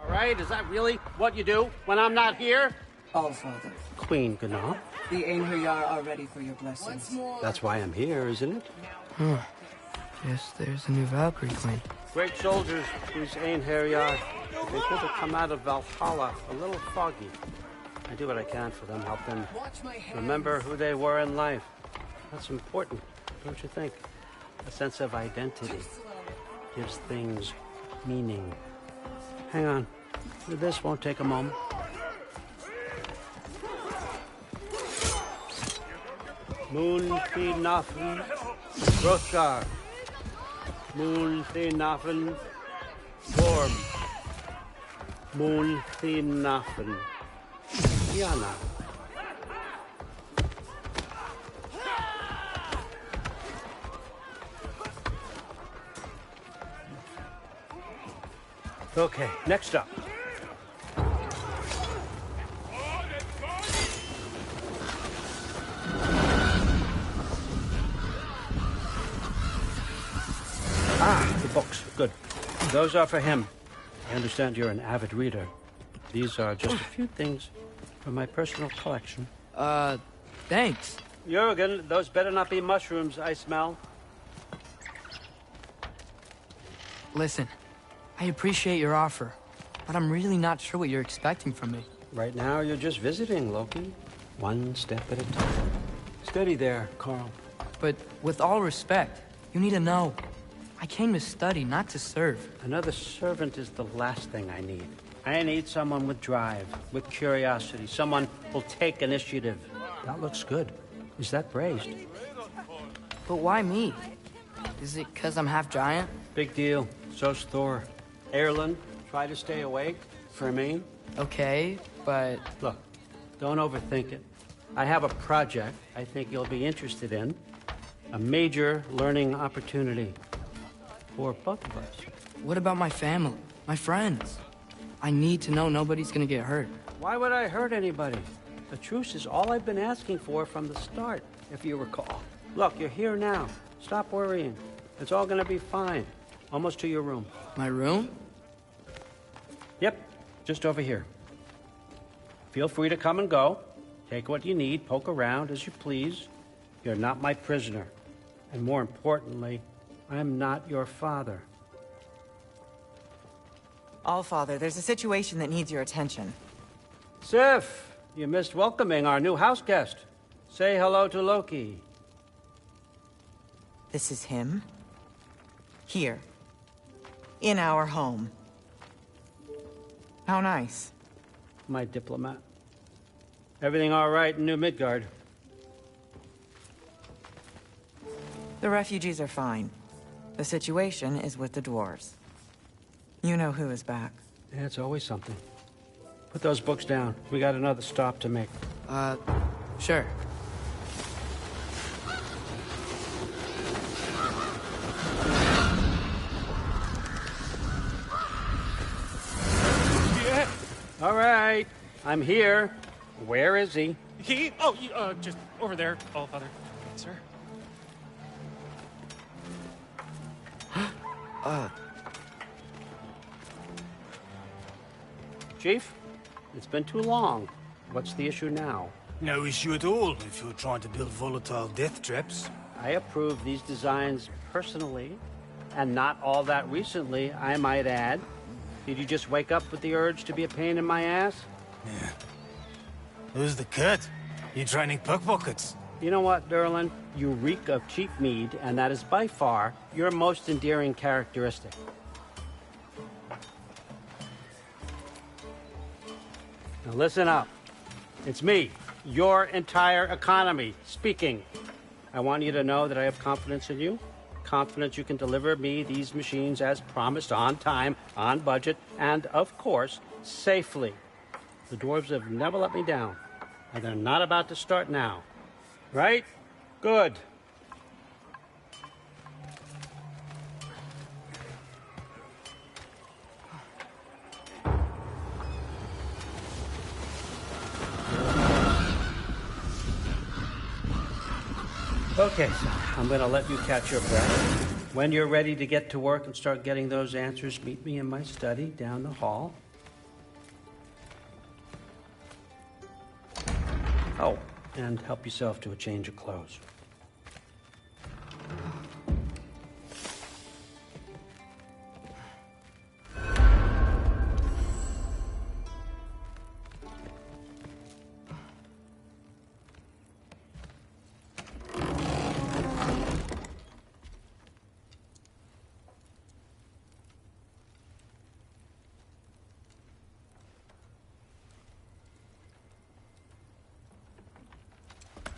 All right, is that really what you do when I'm not here? All Father. Queen Gná. The Einherjar are ready for your blessings. That's why I'm here, isn't it? Yes, there's a new Valkyrie Queen. Great soldiers, these Einherjar. They could have come out of Valhalla a little foggy. I do what I can for them, help them remember who they were in life. That's important, don't you think? A sense of identity gives things meaning. Hang on. This won't take a moment. Moon fi nafen, Hrothgar. Moon fi nafen, Gorm. Moon fi nafen, Diana. Okay, next up. The books. Good. Those are for him. I understand you're an avid reader. These are just a few things from my personal collection. Thanks. Jurgen, those better not be mushrooms I smell. Listen, I appreciate your offer, but I'm really not sure what you're expecting from me. Right now, you're just visiting, Loki. One step at a time. Steady there, Carl. But with all respect, you need to know. I came to study, not to serve. Another servant is the last thing I need. I need someone with drive, with curiosity, someone who'll take initiative. That looks good. Is that braised? But why me? Is it because I'm half giant? Big deal. So's Thor. Erlen, try to stay awake. Fermine. Okay, but... Look, don't overthink it. I have a project I think you'll be interested in. A major learning opportunity for both of us. What about my family? My friends? I need to know nobody's gonna get hurt. Why would I hurt anybody? The truce is all I've been asking for from the start, if you recall. Look, you're here now. Stop worrying. It's all gonna be fine. Almost to your room. My room? Yep, just over here. Feel free to come and go. Take what you need, poke around as you please. You're not my prisoner. And more importantly, I'm not your father. Allfather, there's a situation that needs your attention. Sif, you missed welcoming our new house guest. Say hello to Loki. This is him? Here. In our home. How nice. My diplomat. Everything all right in New Midgard? The refugees are fine. The situation is with the dwarves. You know who is back. Yeah, it's always something. Put those books down. We got another stop to make. Sure. Yeah. All right. I'm here. Where is he? Just over there, Allfather. Sir? Chief, it's been too long. What's the issue now? No issue at all if you're trying to build volatile death traps. I approve these designs personally, and not all that recently, I might add. Did you just wake up with the urge to be a pain in my ass? Yeah. Who's the cut? You training pickpockets? You know what, Durlin? You reek of cheap mead, and that is by far your most endearing characteristic. Now listen up. It's me, your entire economy, speaking. I want you to know that I have confidence in you. Confidence you can deliver me these machines as promised, on time, on budget, and, of course, safely. The dwarves have never let me down, and they're not about to start now. Right? Good. Okay, so I'm going to let you catch your breath. When you're ready to get to work and start getting those answers, meet me in my study down the hall. Oh, and help yourself to a change of clothes.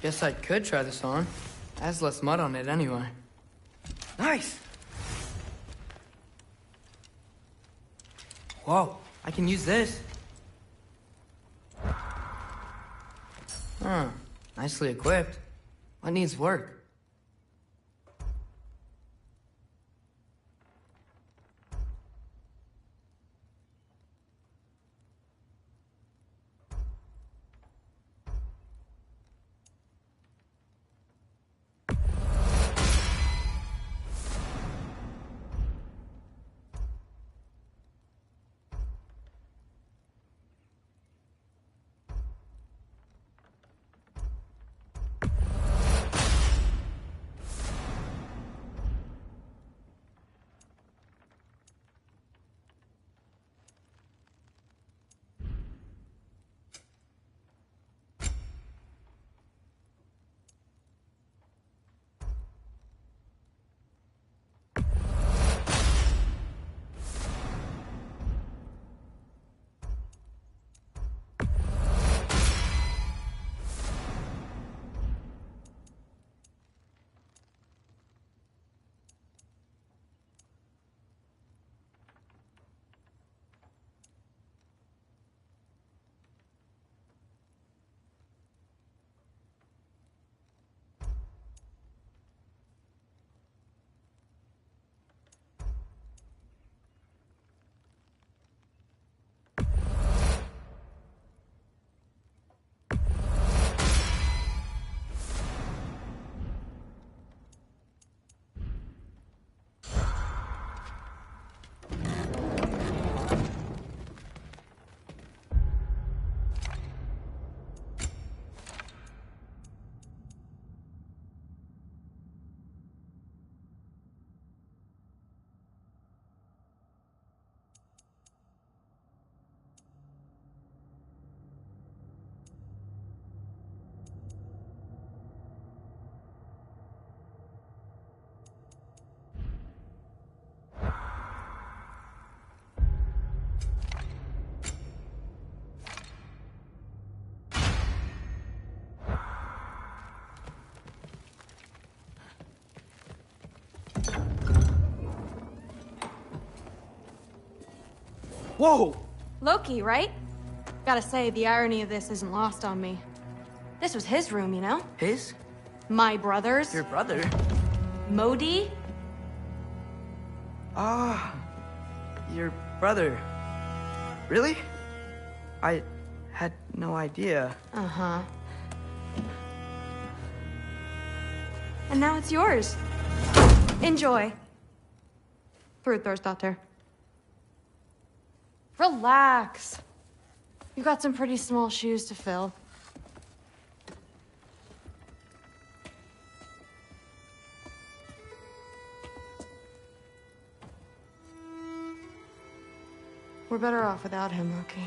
Guess I could try this on. It has less mud on it anyway. Nice! Whoa, I can use this. Huh, nicely equipped. What needs work? Whoa! Loki, right? Gotta say, the irony of this isn't lost on me. This was his room, you know? His? My brother's. Your brother? Modi? Ah, your brother. Really? I had no idea. Uh-huh. And now it's yours. Enjoy. Daughter. Relax. You got some pretty small shoes to fill. We're better off without him, Loki.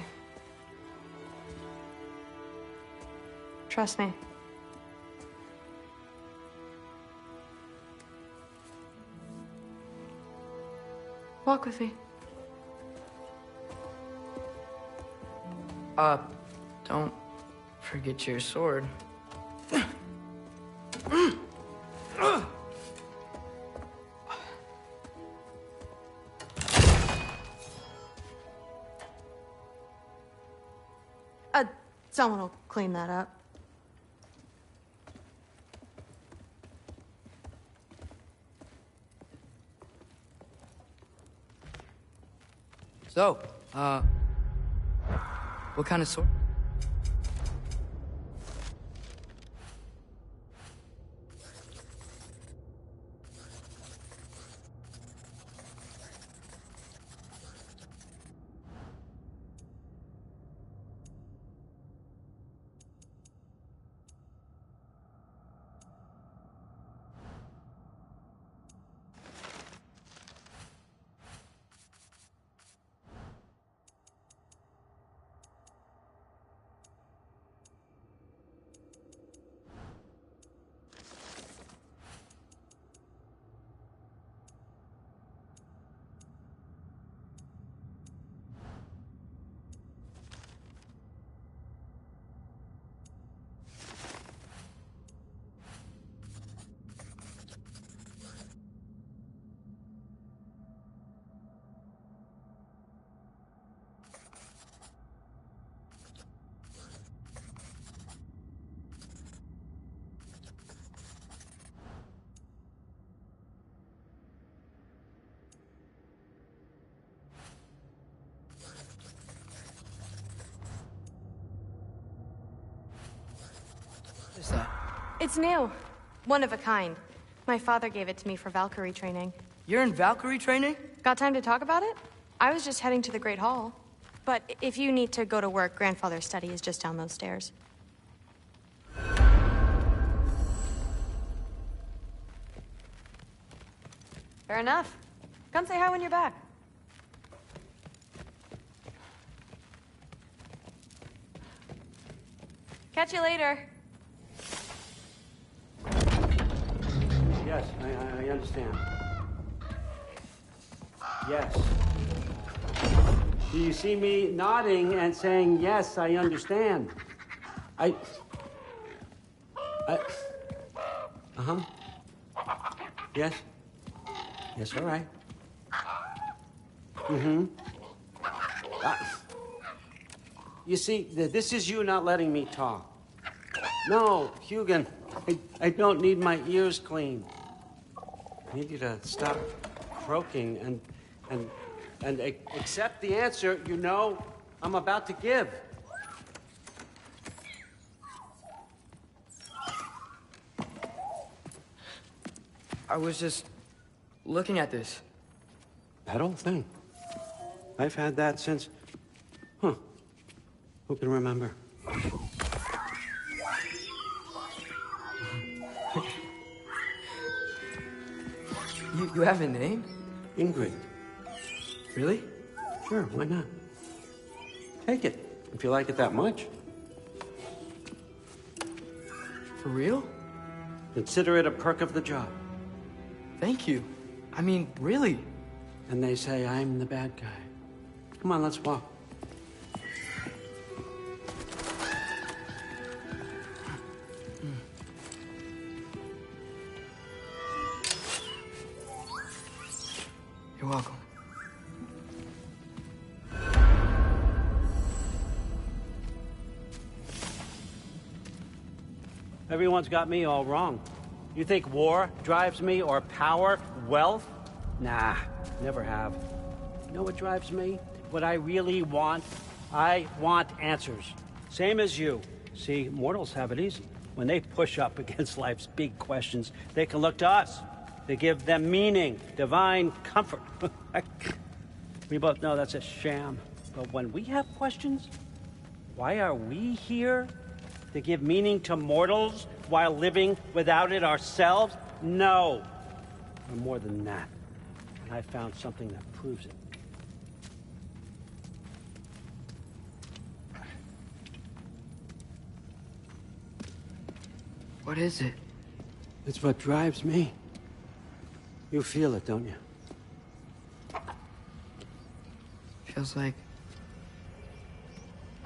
Trust me. Walk with me. Don't forget your sword. Someone will clean that up. So, what kind of sword? What's that? It's new. One of a kind. My father gave it to me for Valkyrie training. You're in Valkyrie training? Got time to talk about it? I was just heading to the Great Hall. But if you need to go to work, Grandfather's study is just down those stairs. Fair enough. Come say hi when you're back. Catch you later. Yes, I understand. Yes. Do you see me nodding and saying, yes, I understand? Uh-huh. Yes. Yes, all right. Mm-hmm. You see, this is you not letting me talk. No, Hugin, I don't need my ears cleaned. I need you to stop croaking and accept the answer you know I'm about to give. I was just looking at this. That old thing. I've had that since... Who can remember? You have a name? Ingrid. Really? Sure, why not? Take it, if you like it that much. For real? Consider it a perk of the job. Thank you. I mean, really. And they say I'm the bad guy. Come on, let's walk. You're welcome. Everyone's got me all wrong. You think war drives me, or power, wealth? Nah, never have. You know what drives me? What I really want? I want answers. Same as you. See, mortals have it easy. When they push up against life's big questions, they can look to us. They give them meaning, divine comfort. We both know that's a sham. But when we have questions, why are we here? To give meaning to mortals while living without it ourselves? No. We're more than that. And I found something that proves it. What is it? It's what drives me. You feel it, don't you? Feels like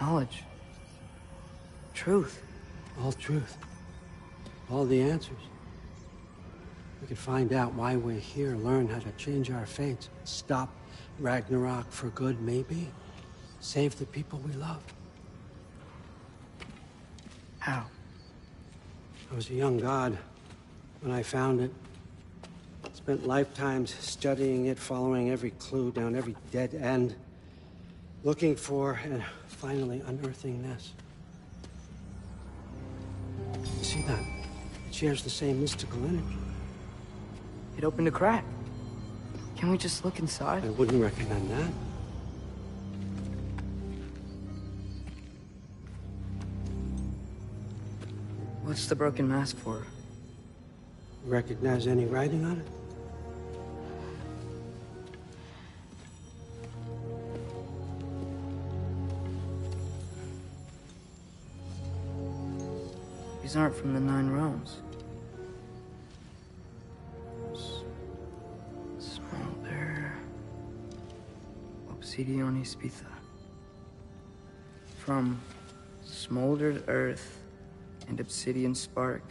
knowledge. Truth. All truth. All the answers. We could find out why we're here, learn how to change our fates, stop Ragnarok for good, maybe. Save the people we love. How? I was a young god when I found it. Spent lifetimes studying it, following every clue down every dead end, looking for and finally unearthing this. You see that? It shares the same mystical energy. It opened a crack. Can we just look inside? I wouldn't recommend that. What's the broken mask for? Recognize any writing on it? These aren't from the Nine Realms. Smolder. Obsidione Spitha. From smoldered earth and obsidian spark.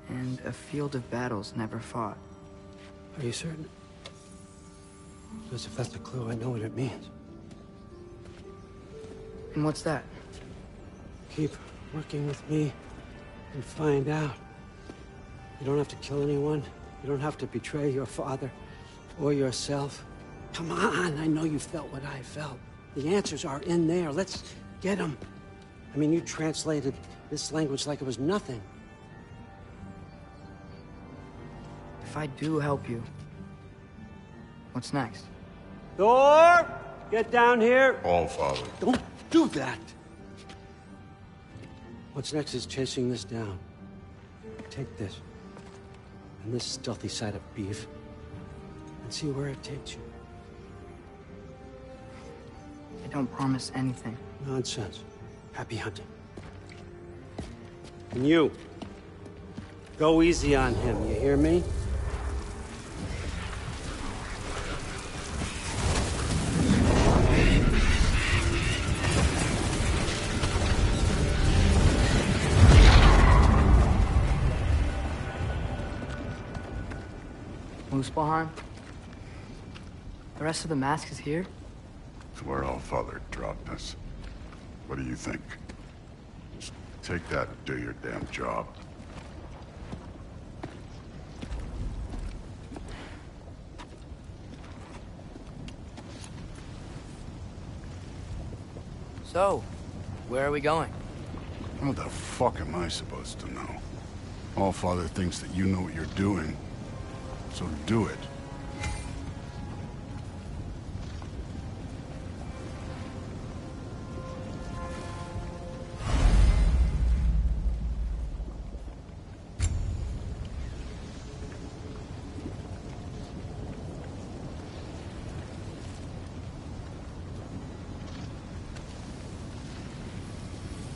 And a field of battles never fought. Are you certain? Because if that's a clue, I know what it means. And what's that? Keep working with me and find out. You don't have to kill anyone. You don't have to betray your father or yourself. Come on, I know you felt what I felt. The answers are in there. Let's get them. I mean, you translated this language like it was nothing. If I do help you, what's next? Thor! Get down here! All Father. Don't do that! What's next is chasing this down. Take this, and this stealthy side of beef, and see where it takes you. I don't promise anything. Nonsense. Happy hunting. And you, go easy on him, you hear me? Muspelheim? The rest of the mask is here? It's where All Father dropped us. What do you think? Just take that and do your damn job. So, where are we going? What the fuck am I supposed to know? All Father thinks that you know what you're doing, so do it.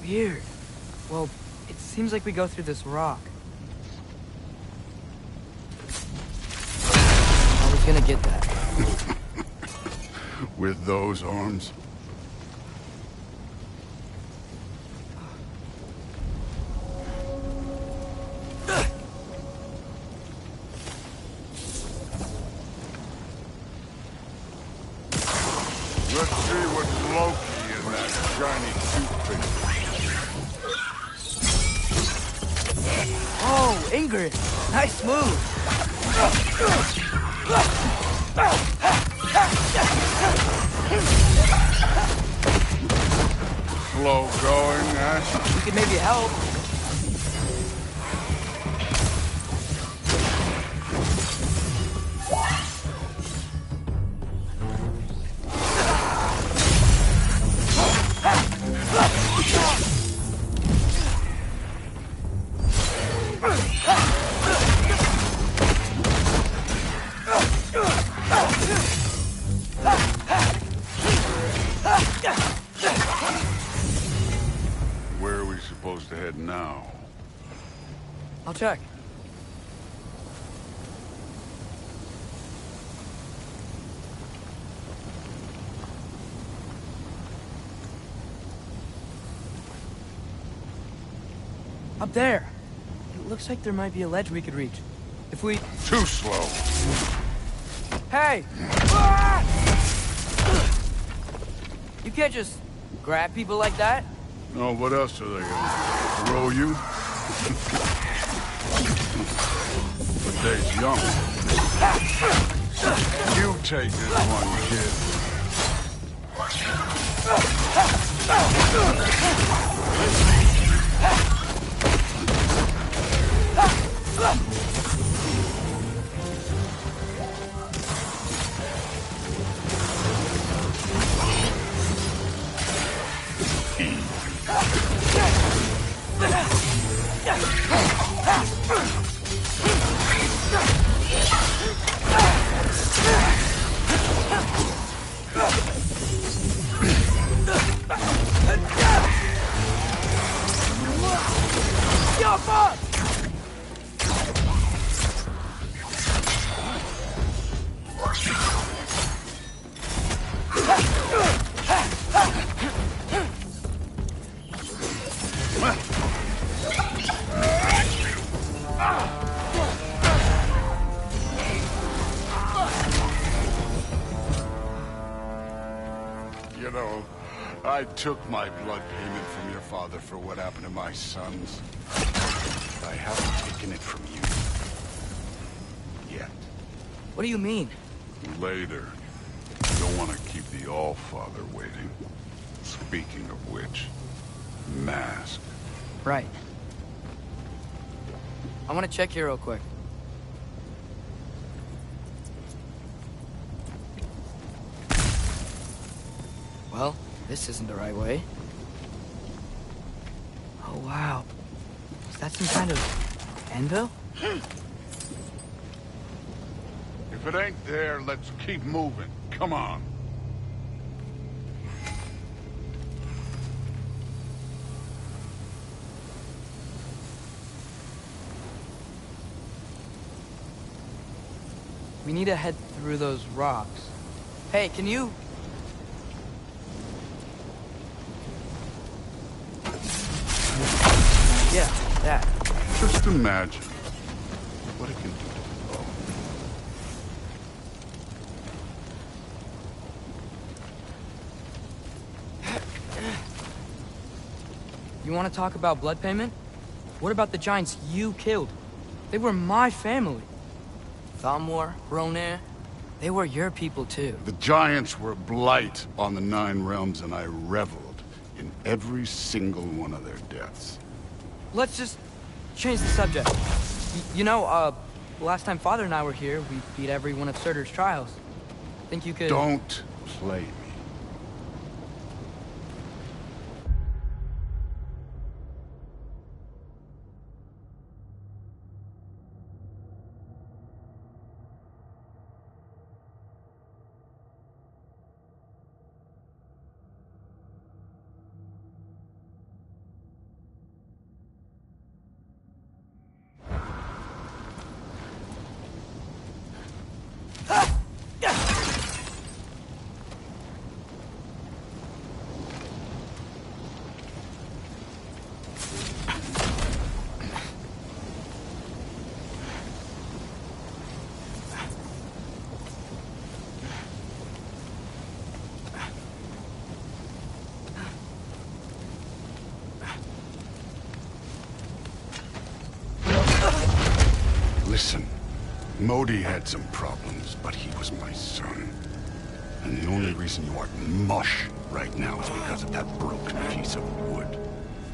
Weird. Well, it seems like we go through this rock. I was gonna get that. With those arms? Let's see what's Loki in that shiny toothpick. Oh, Ingrid! Nice move! Slow going, Ash. We could maybe help. Where are we supposed to head now? I'll check. Up there. It looks like there might be a ledge we could reach. If we... Too slow. Hey! Ah! You can't just grab people like that. Oh, what else are they gonna do? Throw you? But they's young. You take this one, kid. You know, I took my blood payment from your father for what happened to my sons. But I haven't taken it from you. Yet. What do you mean? Later. You don't want to keep the All-Father waiting. Speaking of which, Mask. Right. I want to check here real quick. Well, this isn't the right way. Oh, wow. Is that some kind of anvil? If it ain't there, let's keep moving. Come on. We need to head through those rocks. Hey, can you... Yeah, that. Just imagine what it can do to the bow. You want to talk about blood payment? What about the giants you killed? They were my family. Thamur, Ronair, they were your people too. The giants were a blight on the Nine Realms, and I reveled in every single one of their deaths. Let's just change the subject. You know, last time Father and I were here, we beat every one of Surtur's trials. Think you could... Don't play me. Listen, Modi had some problems, but he was my son. And the only reason you aren't mush right now is because of that broken piece of wood.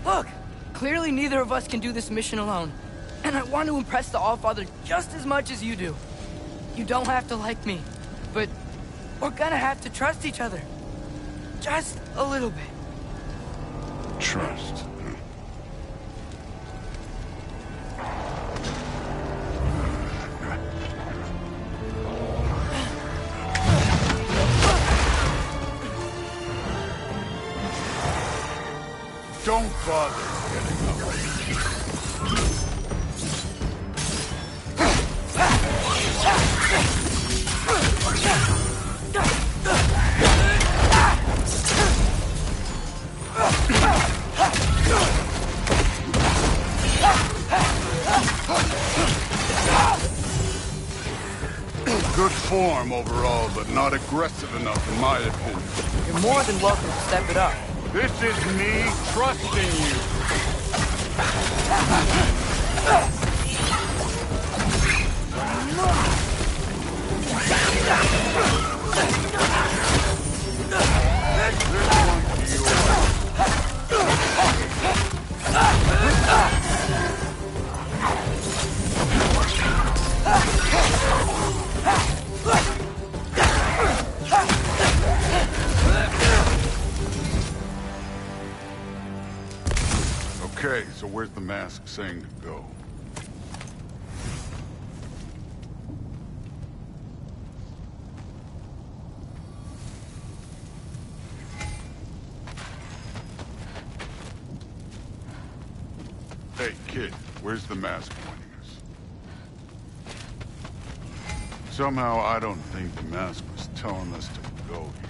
Look! Clearly neither of us can do this mission alone. And I want to impress the Allfather just as much as you do. You don't have to like me, but we're gonna have to trust each other. Just a little bit. Trust. Huh? Don't bother getting up. Good form overall, but not aggressive enough in my opinion. You're more than welcome to step it up. This is me trusting you. Okay, so where's the mask saying to go? Hey, kid, where's the mask pointing us? Somehow I don't think the mask was telling us to go here.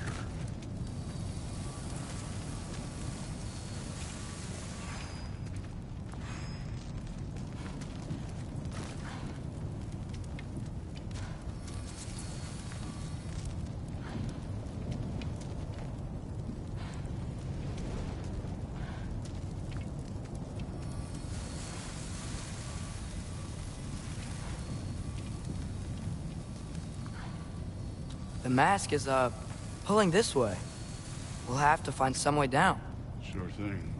The mask is, pulling this way. We'll have to find some way down. Sure thing.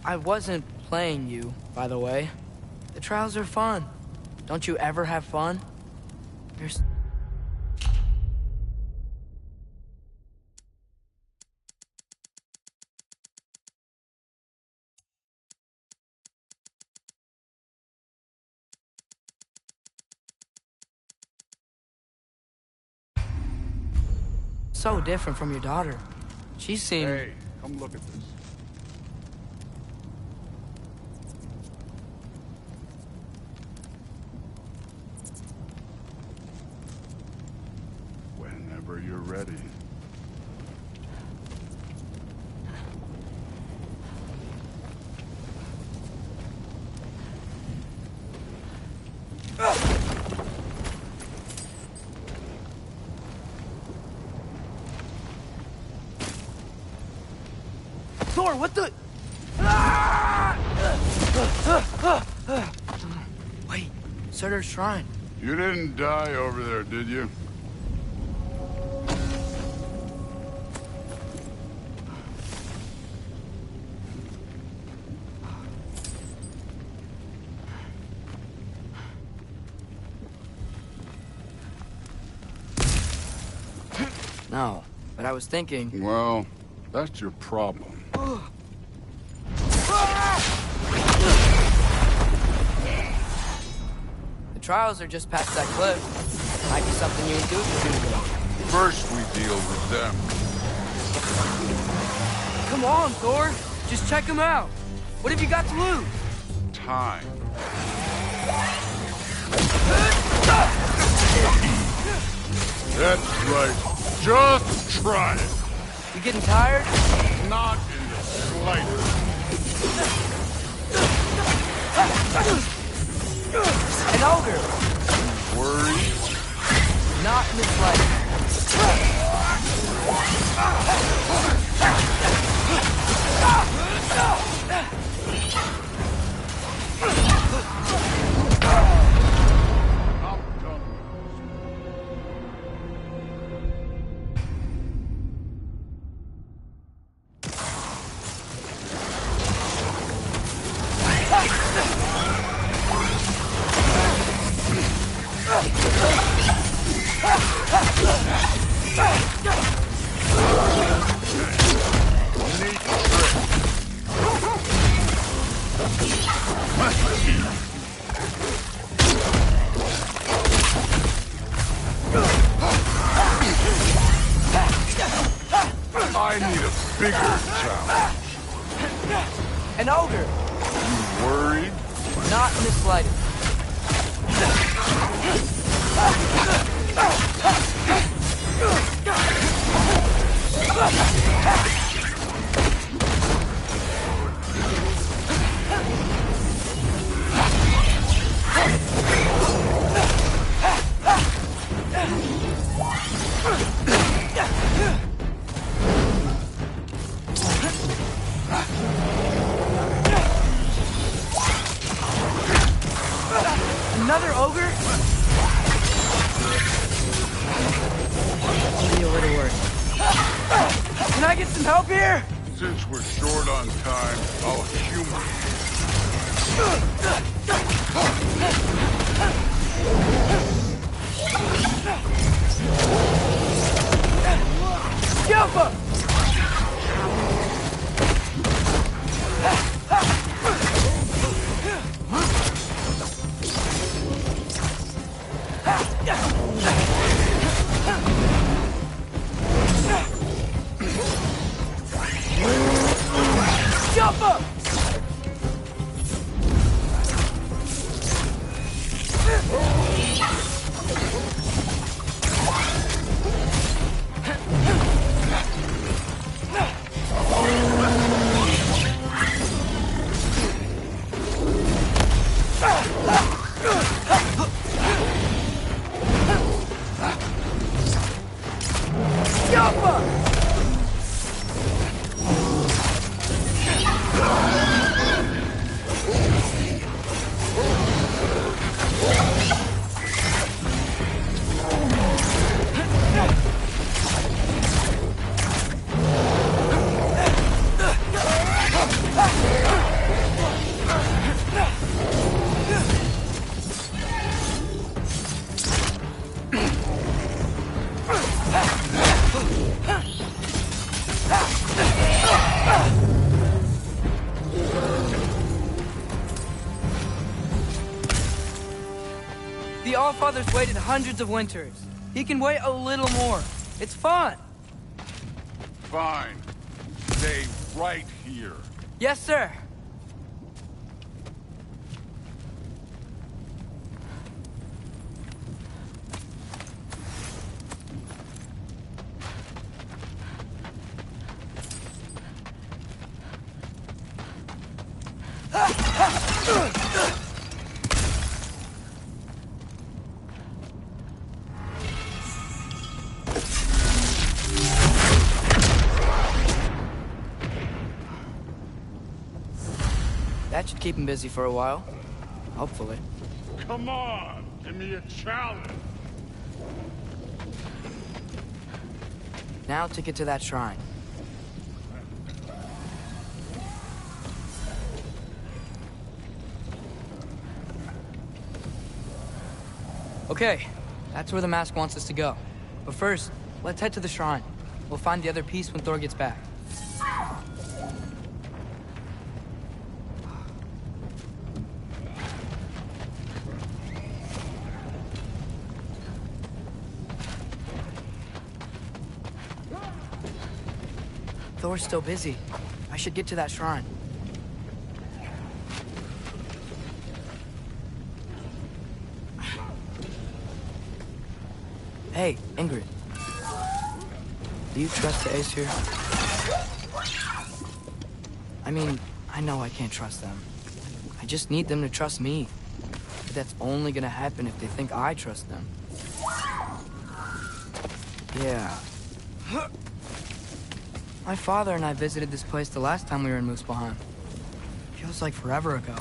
I wasn't playing you, by the way. The trials are fun. Don't you ever have fun? There's... so different from your daughter. She seemed... Hey, come look at this. Whenever you're ready. Thor, what the... Wait, Surtur's shrine. You didn't die over there, did you? No, but I was thinking... Well, that's your problem. The trials are just past that cliff. Might be something you and Duke can do. First we deal with them. Come on, Thor. Just check them out. What have you got to lose? Time. That's right. Just try it. You getting tired? Not in the slightest. An ogre. Worried? Not in the slightest. I'm done. Neat I need a bigger challenge. An ogre. You worried? Not in the slightest. Another ogre? Maybe a little worse. Can I get some help here? Since we're short on time, I'll humor you. Jump up! Jump up! Jump up! Allfather's waited hundreds of winters. He can wait a little more. It's fun. Fine. Stay right here. Yes, sir. That should keep him busy for a while. Hopefully. Come on, give me a challenge. Now to get to that shrine. Okay, that's where the mask wants us to go. But first, let's head to the shrine. We'll find the other piece when Thor gets back. Thor's still busy. I should get to that shrine. Hey, Ingrid. Do you trust the Aesir? I mean, I know I can't trust them. I just need them to trust me. But that's only gonna happen if they think I trust them. Yeah. My father and I visited this place the last time we were in Muspelheim. Feels like forever ago.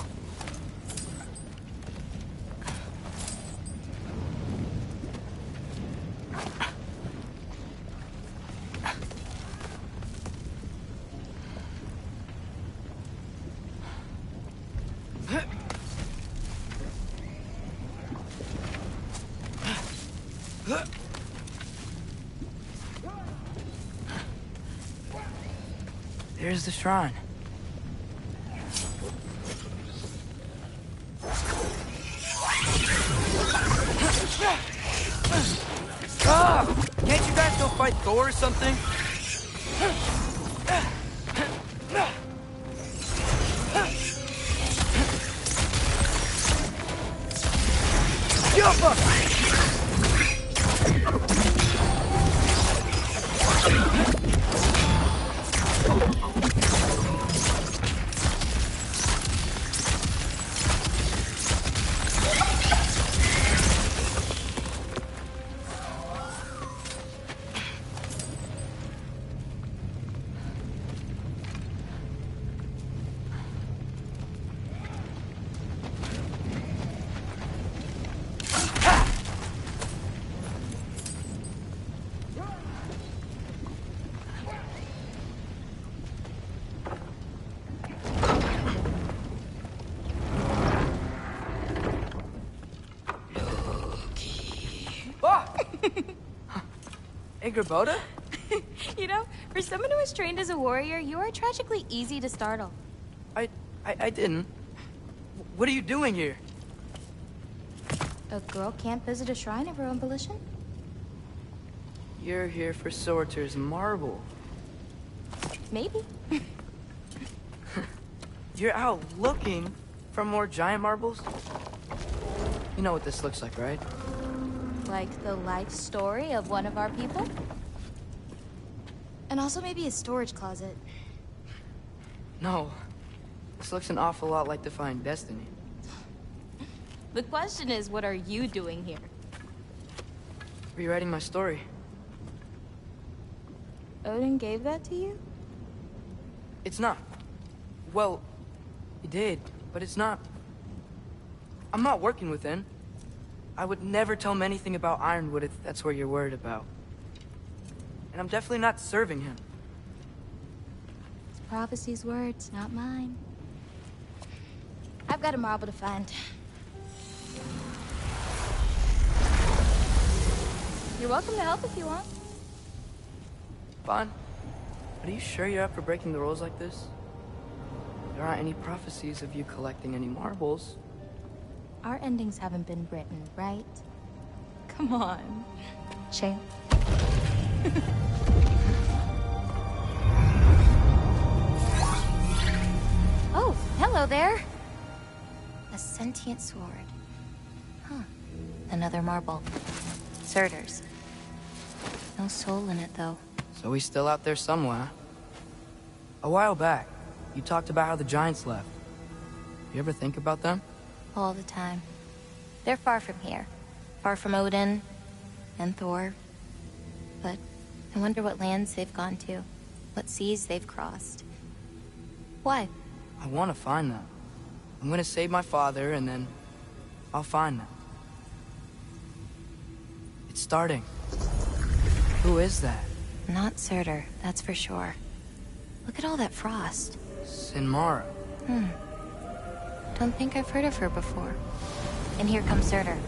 There's the shrine. Ah! Can't you guys go fight Thor or something? Jump up! Angrboda? You know, for someone who was trained as a warrior, you are tragically easy to startle. I didn't. What are you doing here? A girl can't visit a shrine of her own volition? You're here for Surtur's marble. Maybe. You're out looking for more giant marbles? You know what this looks like, right? Like the life story of one of our people? And also maybe a storage closet. No. This looks an awful lot like Defying Destiny. The question is, what are you doing here? Rewriting my story. Odin gave that to you? It's not. Well, he did, but it's not. I'm not working with him. I would never tell him anything about Ironwood if that's what you're worried about. And I'm definitely not serving him. It's prophecy's words, not mine. I've got a marble to find. You're welcome to help if you want. Fine. But are you sure you're up for breaking the rules like this? There aren't any prophecies of you collecting any marbles. Our endings haven't been written, right? Come on. Shane. Oh, hello there. A sentient sword. Huh. Another marble. Surtur's. No soul in it, though. So he's still out there somewhere. A while back, you talked about how the Giants left. You ever think about them? All the time. They're far from here. Far from Odin and Thor. But I wonder what lands they've gone to. What seas they've crossed. Why? I want to find them. I'm gonna save my father, and then I'll find them. It's starting. Who is that? Not Surtur, that's for sure. Look at all that frost. Sinmara. Don't think I've heard of her before. And here comes Surtur.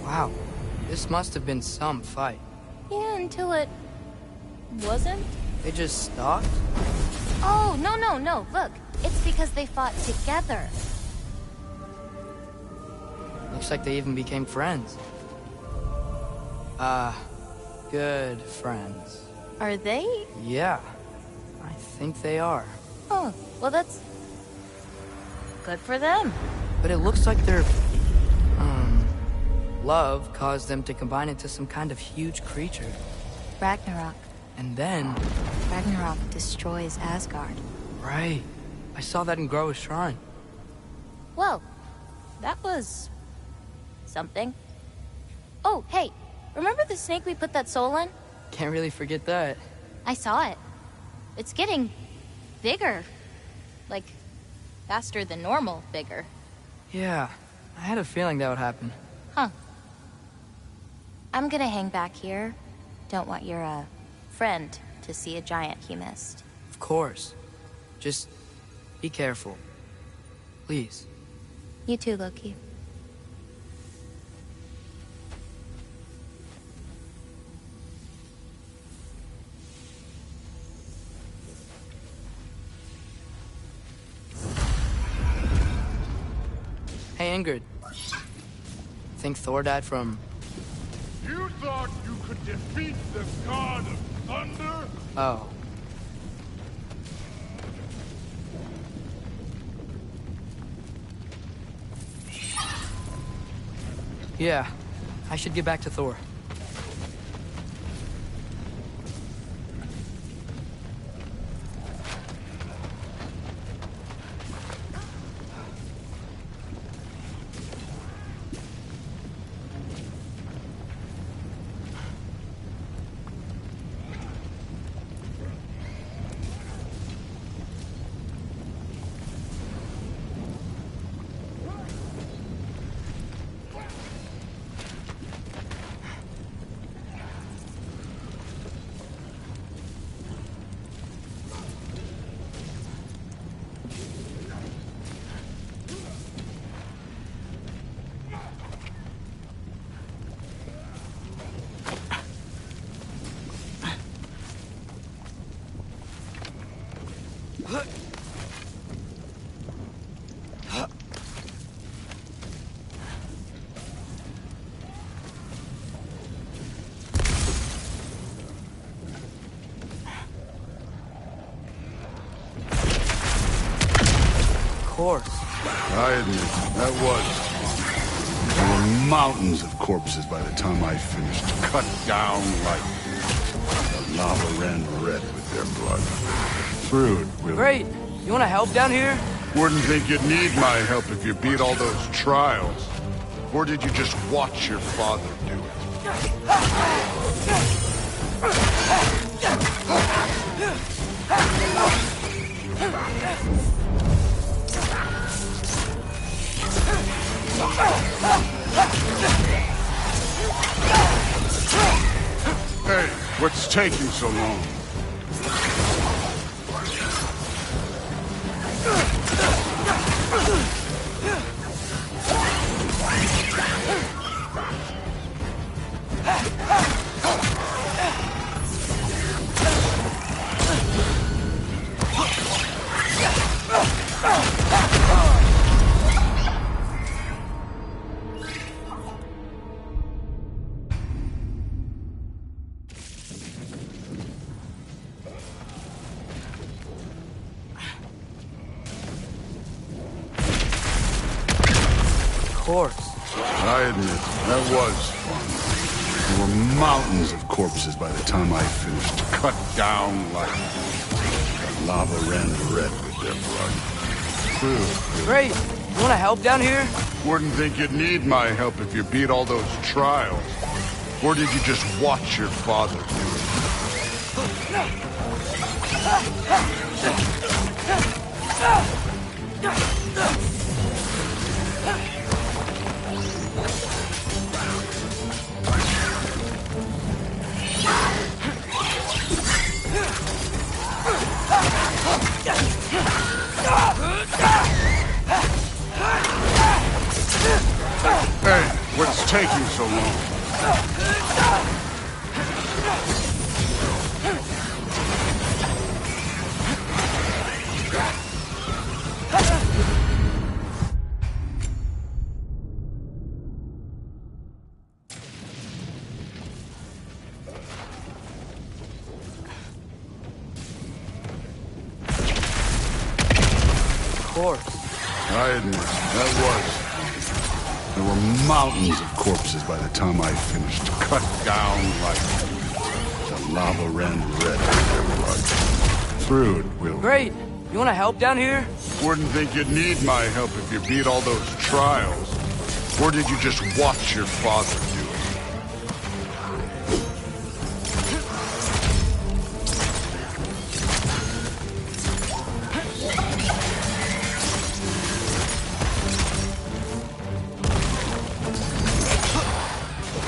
Wow. This must have been some fight. Yeah, until it... wasn't? They just stopped? Oh, no. Look, it's because they fought together. Looks like they even became friends. Good friends. Are they? Yeah, I think they are. Oh, well that's... good for them. But it looks like their... love caused them to combine into some kind of huge creature. Ragnarok. And then... Ragnarok destroys Asgard. Right. I saw that in Groa's shrine. Well, that was... something. Oh, hey, remember the snake we put that soul in? Can't really forget that. I saw it. It's getting... bigger. Like, faster than normal bigger. Yeah, I had a feeling that would happen. Huh. I'm gonna hang back here. Don't want your, friend to see a giant he missed. Of course. Just be careful. Please. You too, Loki. Hey, Ingrid. Think Thor died from... You thought you could defeat the god of thunder? Oh. Yeah, I should get back to Thor. I admit, that was fun. There were mountains of corpses by the time I finished, cut down like... The lava ran red with their blood. Fruit, really. Great! You wanna help down here? Wouldn't think you'd need my help if you beat all those trials. Or did you just watch your father do it? Hey, what's taking so long? course. I admit, that was fun. There were mountains of corpses by the time I finished, cut down like... The lava ran red with their blood. True. Great. You want to help down here? Wouldn't think you'd need my help if you beat all those trials. Or did you just watch your father do it? Hey, what's taking so long? I admit, that was... There were mountains of corpses by the time I finished, cut down like... The lava ran red with their blood. Through it, Will. Great. You want to help down here? Wouldn't think you'd need my help if you beat all those trials. Or did you just watch your father do it?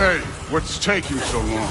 Hey, what's taking so long?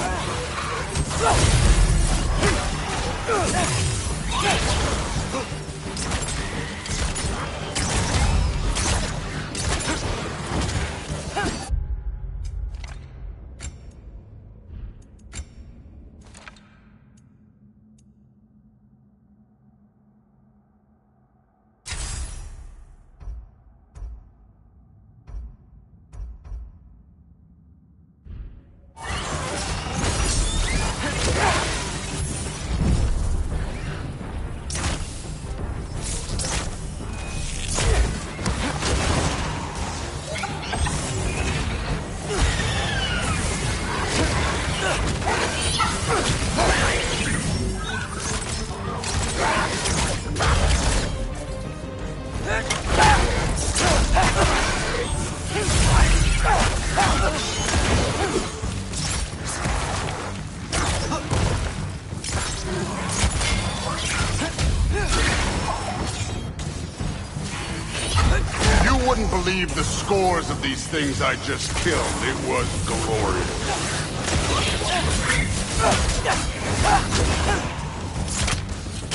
Believe the scores of these things I just killed. It was glorious.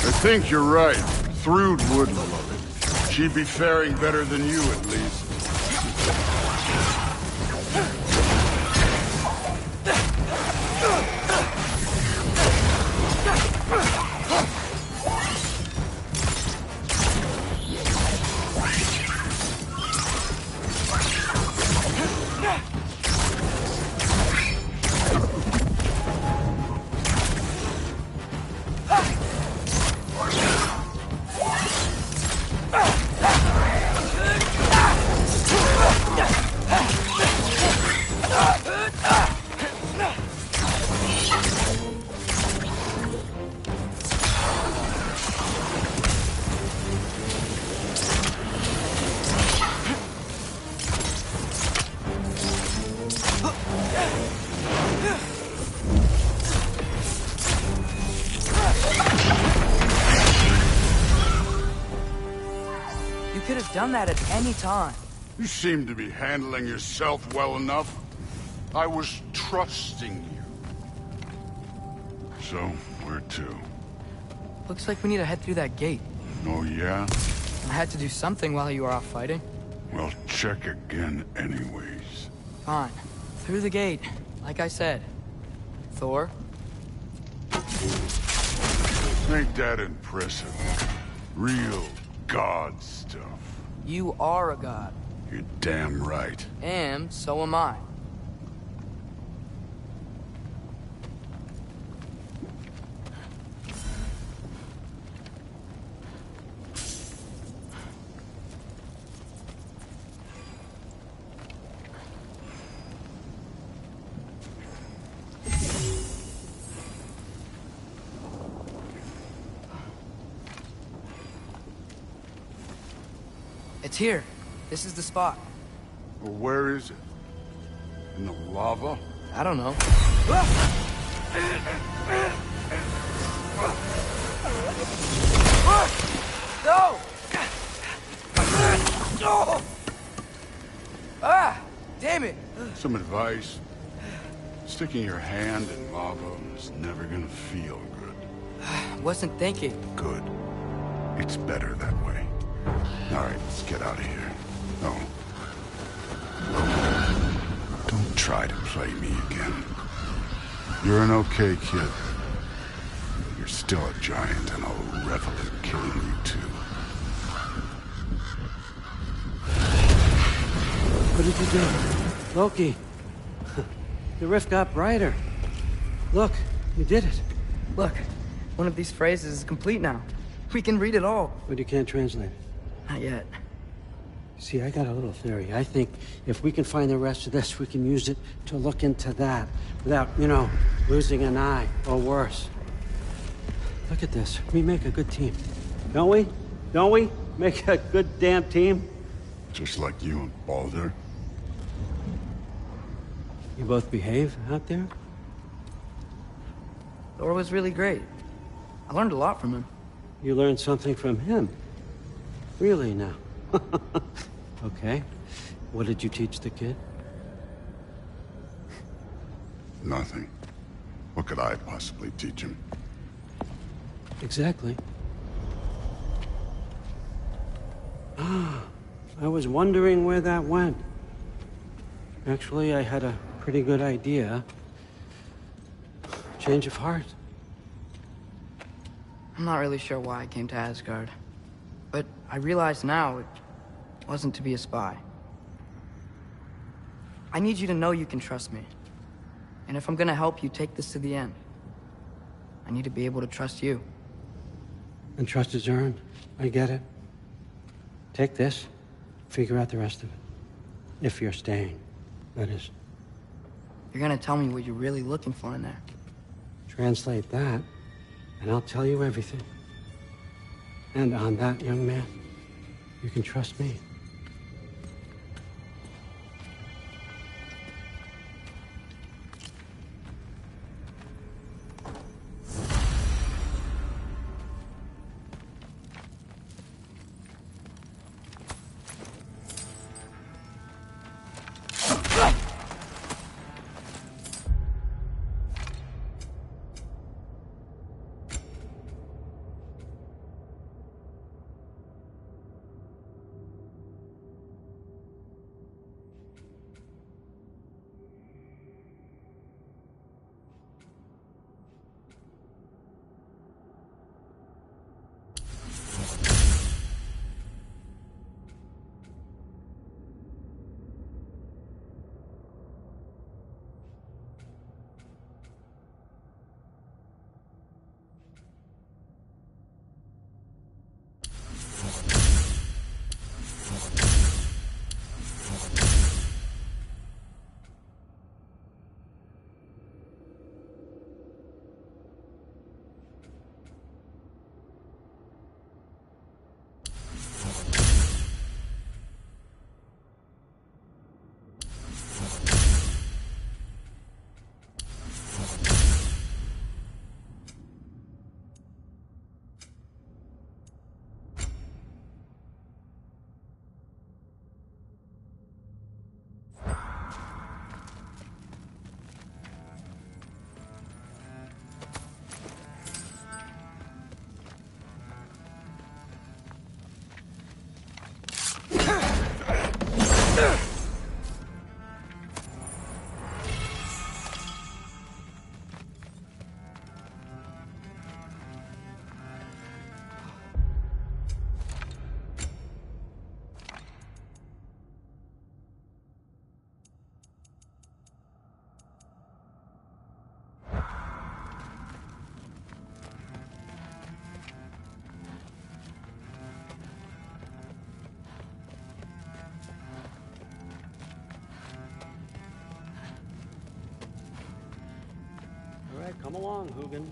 I think you're right. Thrude would love it. She'd be faring better than you, at least. Done that at any time. You seem to be handling yourself well enough. I was trusting you. So, where to? Looks like we need to head through that gate. Oh, yeah? I had to do something while you were off fighting. Well, check again anyways. Fine. Through the gate, like I said. Thor? Ain't that impressive? Real god stuff. You are a god. You're damn right. And so am I. It's here. This is the spot. Well, where is it? In the lava? I don't know. No! No! Ah! Damn it! Some advice. Sticking your hand in lava is never gonna feel good. Wasn't thinking. Good. It's better that way. All right, let's get out of here. No. Don't try to play me again. You're an okay kid. But you're still a giant, and I'll revel in killing you too. What did you do? Loki. The rift got brighter. Look, you did it. Look, one of these phrases is complete now. We can read it all. But you can't translate it. Not yet. See, I got a little theory. I think if we can find the rest of this, we can use it to look into that without, losing an eye or worse. Look at this. We make a good team. Don't we? Don't we? Make a good damn team? Just like you and Baldur. You both behave out there? Thor was really great. I learned a lot from him. You learned something from him? Really now? Okay. What did you teach the kid? Nothing. What could I possibly teach him? Exactly. I was wondering where that went. Actually, I had a pretty good idea. Change of heart. I'm not really sure why I came to Asgard. But I realize now it wasn't to be a spy. I need you to know you can trust me. And if I'm gonna help you take this to the end, I need to be able to trust you. And trust is earned. I get it. Take this. Figure out the rest of it. If you're staying, that is. You're gonna tell me what you're really looking for in there. Translate that, and I'll tell you everything. And on that, young man, you can trust me. All right, come along, Hugin.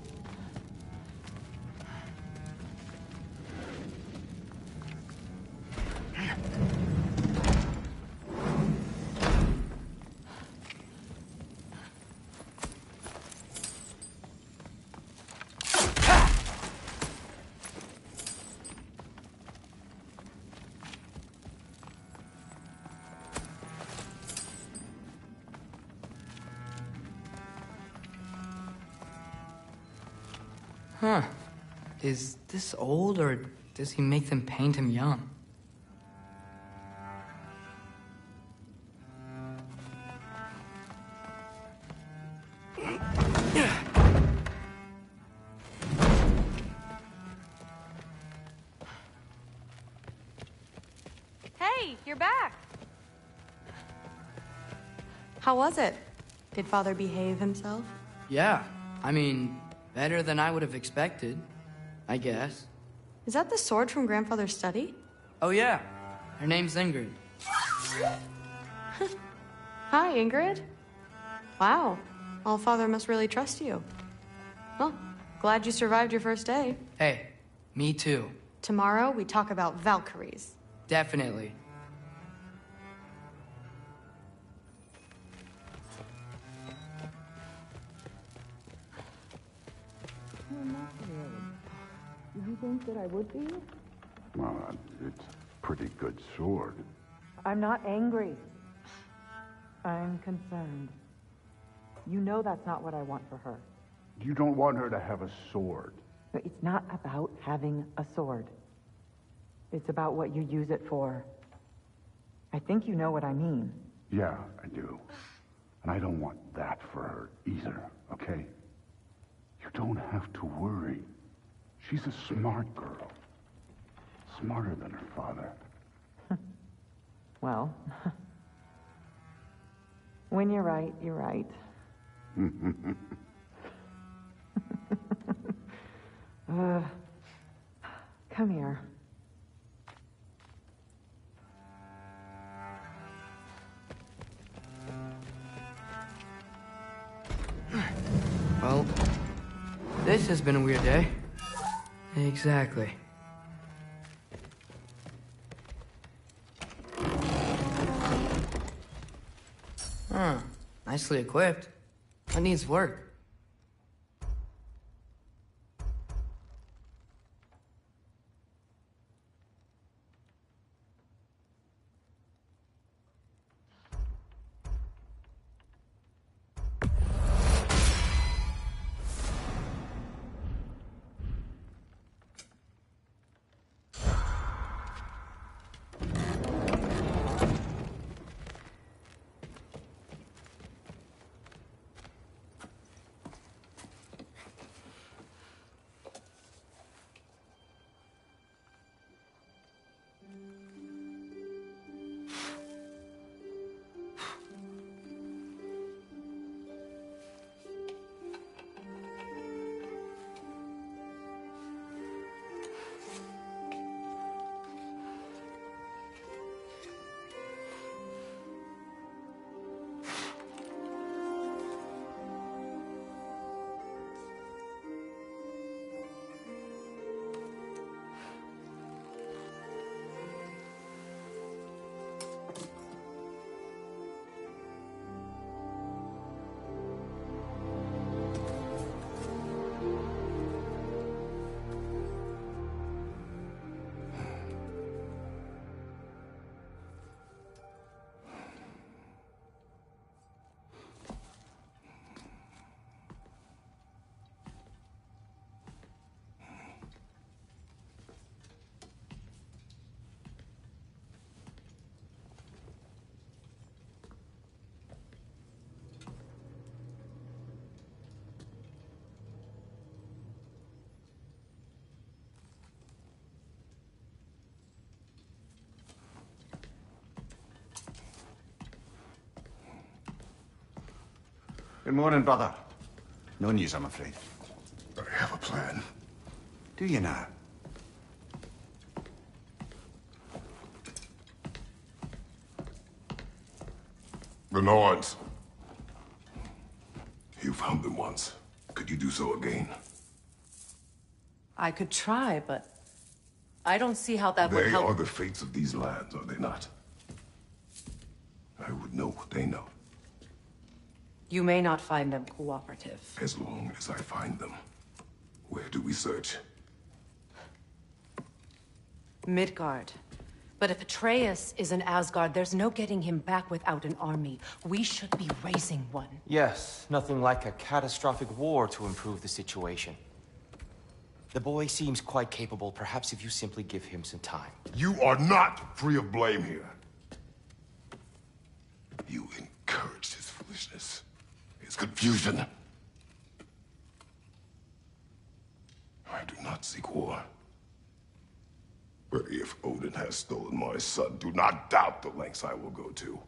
Huh. Is this old, or does he make them paint him young? Hey, you're back. How was it? Did Father behave himself? Yeah. I mean, better than I would have expected, I guess. Is that the sword from Grandfather's study? Oh, yeah. Her name's Ingrid. Hi, Ingrid. Wow. Allfather must really trust you. Well, glad you survived your first day. Hey, me too. Tomorrow, we talk about Valkyries. Definitely. Did you think that I would be? Well, it's a pretty good sword. I'm not angry. I'm concerned. You know that's not what I want for her. You don't want her to have a sword. But it's not about having a sword. It's about what you use it for. I think you know what I mean. Yeah, I do. And I don't want that for her either, okay? You don't have to worry. She's a smart girl. Smarter than her father. Well, when you're right, you're right. Come here. Well, this has been a weird day. Exactly. Huh. Nicely equipped. That needs work. Good morning, brother. No news, I'm afraid. I have a plan. Do you now? The Norns. You found them once. Could you do so again? I could try, but I don't see how that would They help. are the fates of these lands, are they not? I would know what they know, You may not find them cooperative. as long as I find them. Where do we search? Midgard. But if Atreus is in Asgard, there's no getting him back without an army. We should be raising one. Yes, nothing like a catastrophic war to improve the situation. The boy seems quite capable. Perhaps if you simply give him some time. You are not free of blame here. You encouraged his foolishness, his confusion. I do not seek war. But if Odin has stolen my son, do not doubt the lengths I will go to.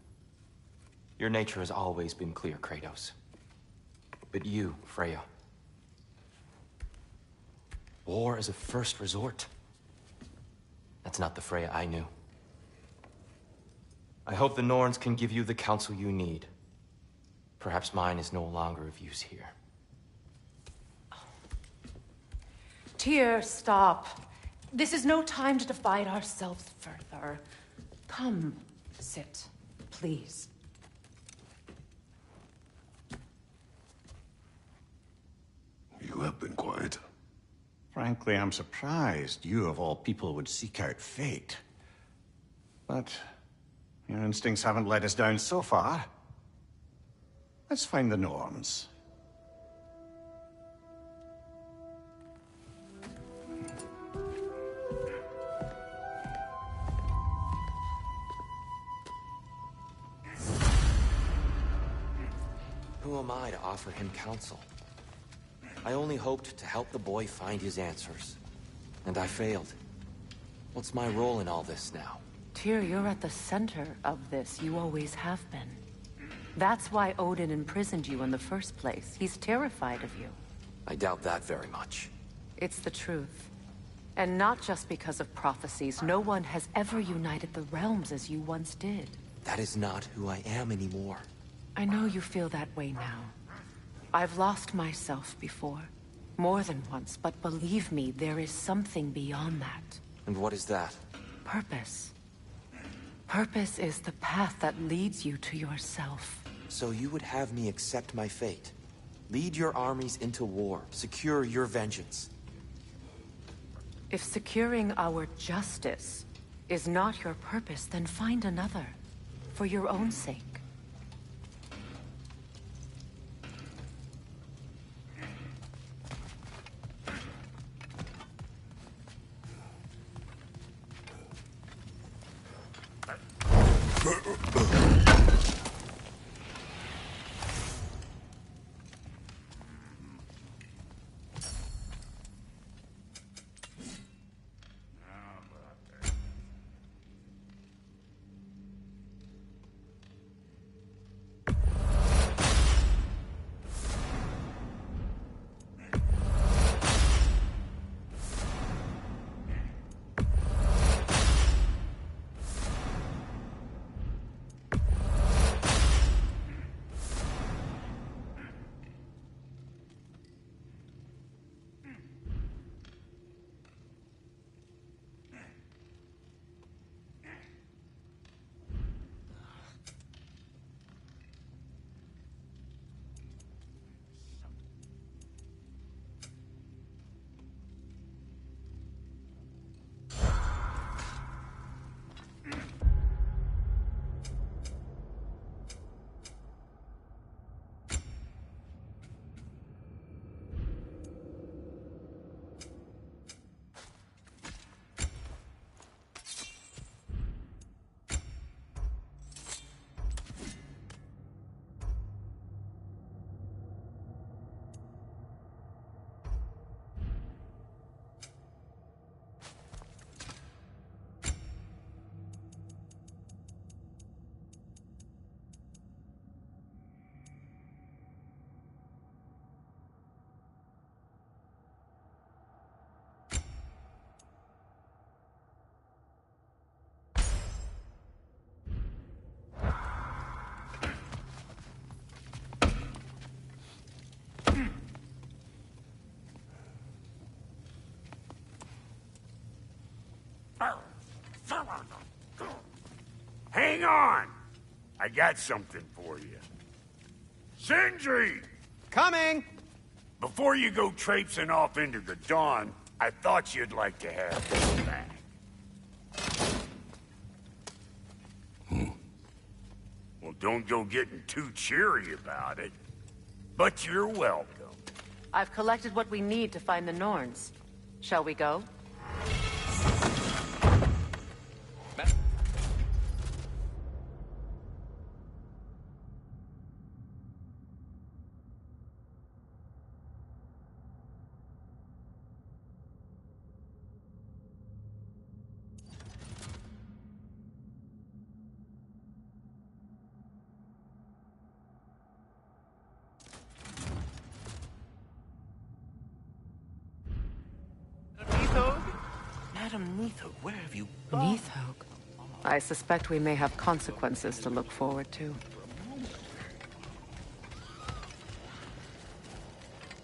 Your nature has always been clear, Kratos. But you, Freya. War is a first resort. That's not the Freya I knew. I hope the Norns can give you the counsel you need. Perhaps mine is no longer of use here. Tyr, stop. This is no time to divide ourselves further. Come, sit, please. You have been quiet. Frankly, I'm surprised you, of all people, would seek out fate. But your instincts haven't let us down so far. Let's find the Norns. Who am I to offer him counsel? I only hoped to help the boy find his answers. And I failed. What's my role in all this now? Tyr, you're at the center of this. You always have been. That's why Odin imprisoned you in the first place. He's terrified of you. I doubt that very much. It's the truth. And not just because of prophecies. No one has ever united the realms as you once did. That is not who I am anymore. I know you feel that way now. I've lost myself before. More than once, but believe me, there is something beyond that. And what is that? Purpose. Purpose is the path that leads you to yourself. So you would have me accept my fate? Lead your armies into war, secure your vengeance. If securing our justice is not your purpose, then find another. For your own sake. Hang on! I got something for you. Sindri! Coming! Before you go traipsing off into the dawn, I thought you'd like to have this back. Well, don't go getting too cheery about it. But you're welcome. I've collected what we need to find the Norns. Shall we go? Madam Neathog, where have you gone? Neathog? I suspect we may have consequences to look forward to.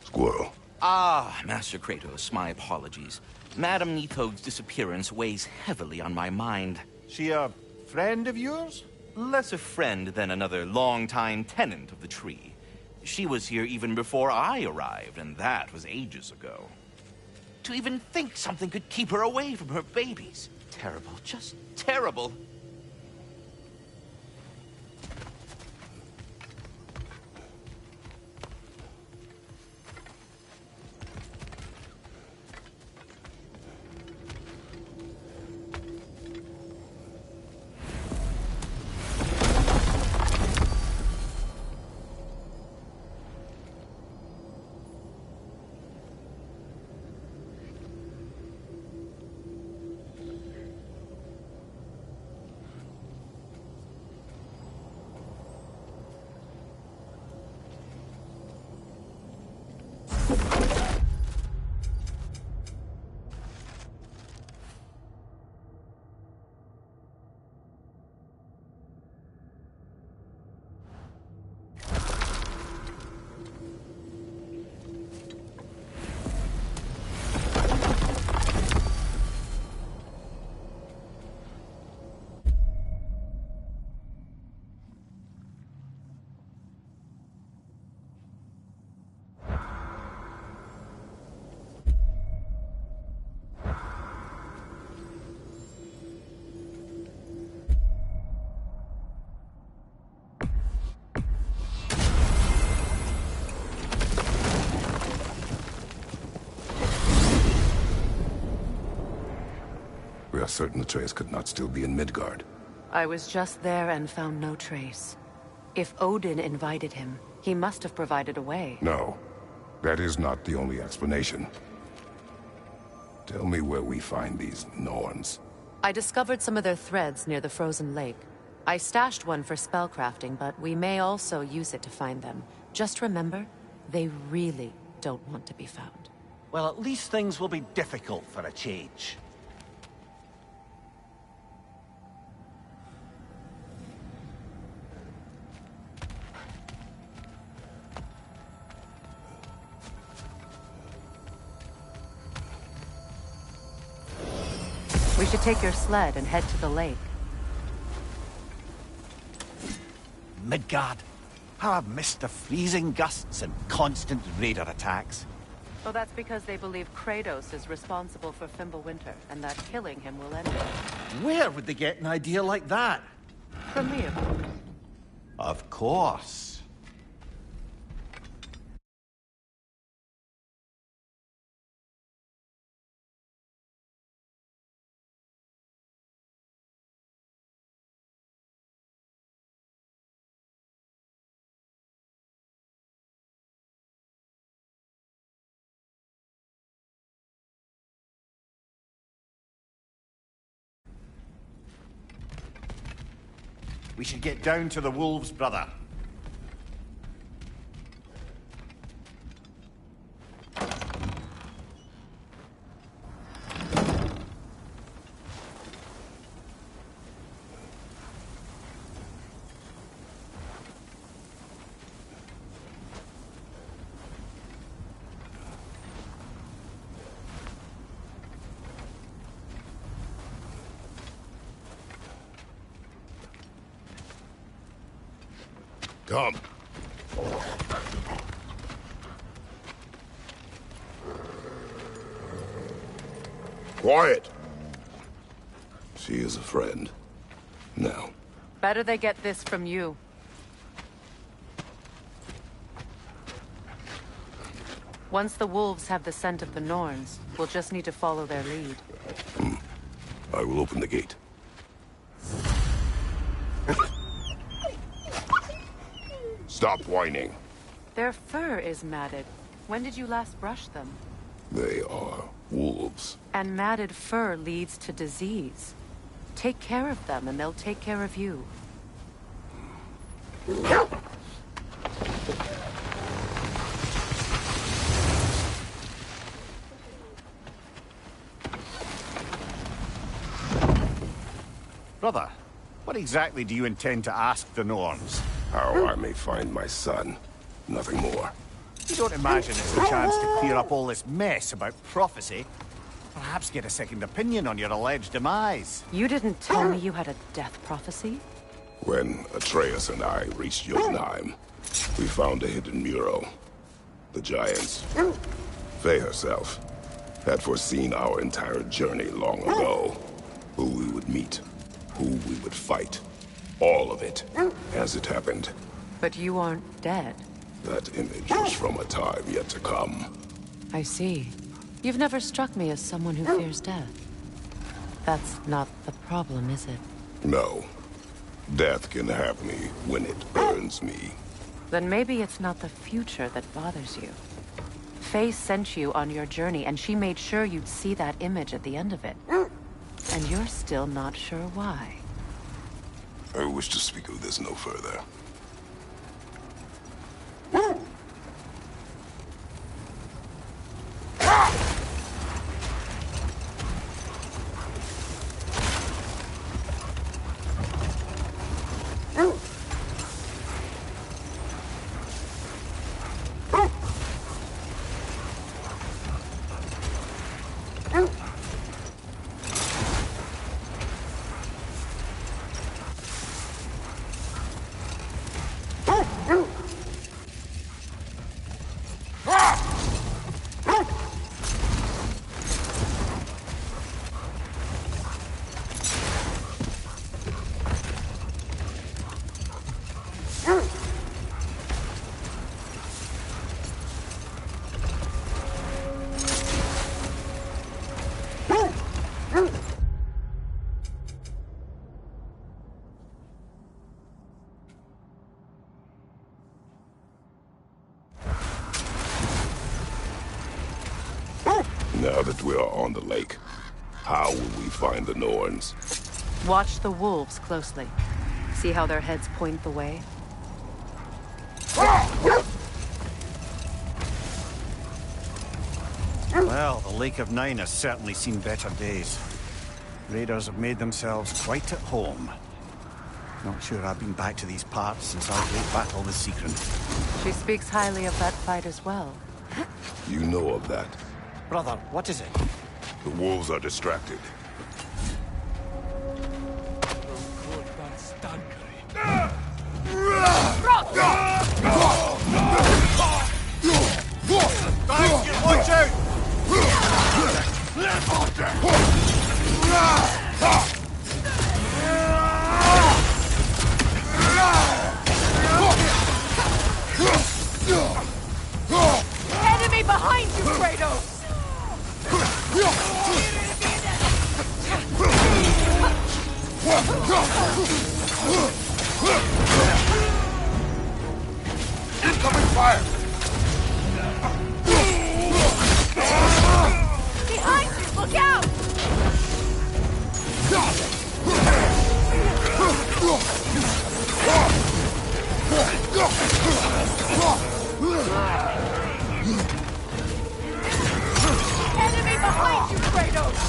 Squirrel. Ah, Master Kratos, my apologies. Madam Neathog's disappearance weighs heavily on my mind. She a friend of yours? Less a friend than another long-time tenant of the tree. She was here even before I arrived, and that was ages ago. To even think something could keep her away from her babies. Terrible, just terrible. We are certain Atreus could not still be in Midgard. I was just there and found no trace. If Odin invited him, he must have provided a way. No, that is not the only explanation. Tell me where we find these Norns. I discovered some of their threads near the frozen lake. I stashed one for spellcrafting, but we may also use it to find them. Just remember, they really don't want to be found. Well, at least things will be difficult for a change. We should take your sled and head to the lake. Midgard. How I've missed the freezing gusts and constant raider attacks. Well, that's because they believe Kratos is responsible for Fimbulwinter, and that killing him will end it. Where would they get an idea like that? From me, of course. Of course. We should get down to the wolves, brother. Come. Quiet. She is a friend. Now. Better they get this from you. Once the wolves have the scent of the Norns, we'll just need to follow their lead. I will open the gate. Stop whining. Their fur is matted. When did you last brush them? They are wolves. And matted fur leads to disease. Take care of them, and they'll take care of you. Brother, what exactly do you intend to ask the Norns? How I may find my son. Nothing more. You don't imagine it's a chance to clear up all this mess about prophecy? Perhaps get a second opinion on your alleged demise. You didn't tell me you had a death prophecy? When Atreus and I reached Jotunheim, we found a hidden mural. The Giants, Faye herself, had foreseen our entire journey long ago. Who we would meet, who we would fight. All of it, as it happened. But you aren't dead. That image is from a time yet to come. I see. You've never struck me as someone who fears death. That's not the problem, is it? No. Death can have me when it burns me. Then maybe it's not the future that bothers you. Faye sent you on your journey, and she made sure you'd see that image at the end of it. And you're still not sure why. I wish to speak of this no further. Now that we are on the lake, how will we find the Norns? Watch the wolves closely. See how their heads point the way? Well, the Lake of Nine has certainly seen better days. Raiders have made themselves quite at home. Not sure I've been back to these parts since our great battle with Sigrun. She speaks highly of that fight as well. You know of that. Brother, what is it? The wolves are distracted. Watch out! Enemy behind you, Kratos! Incoming fire! Behind you! Look out! Enemy behind you, Kratos!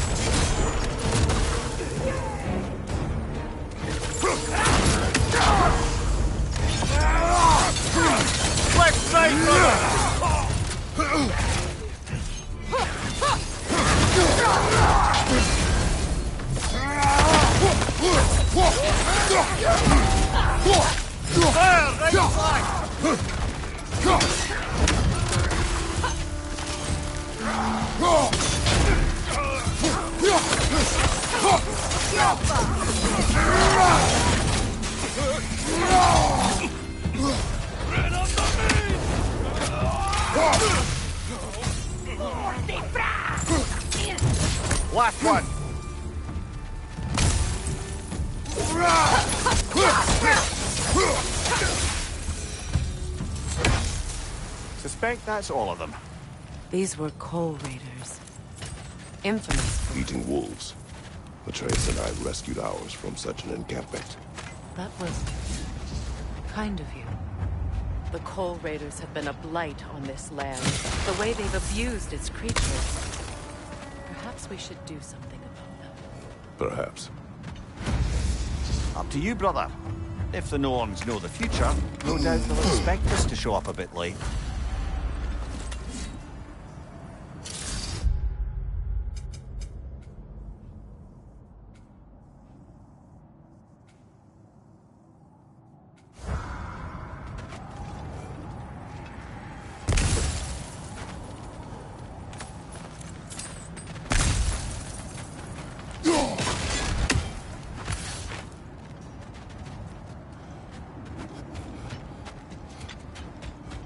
Left side, brother! Last one. Suspect that's all of them. These were Coal Raiders. Infamous. Eating wolves. Atreus and I rescued ours from such an encampment. That was kind of you. The Coal Raiders have been a blight on this land. The way they've abused its creatures. Perhaps we should do something about them. Perhaps. Up to you, brother. If the Norns know the future, no doubt they'll expect us to show up a bit late.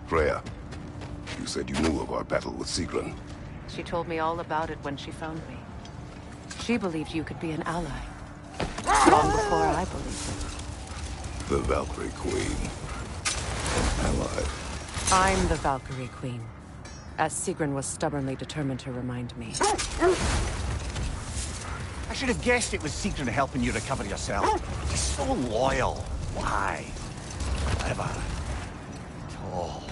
Freya, you said you knew of our battle with Sigrun. She told me all about it when she found me. She believed you could be an ally. Long before I believed it. The Valkyrie Queen. An ally. I'm the Valkyrie Queen, as Sigrun was stubbornly determined to remind me. I should have guessed it was Sigrun helping you recover yourself. She's so loyal. Why? Whatever. Oh.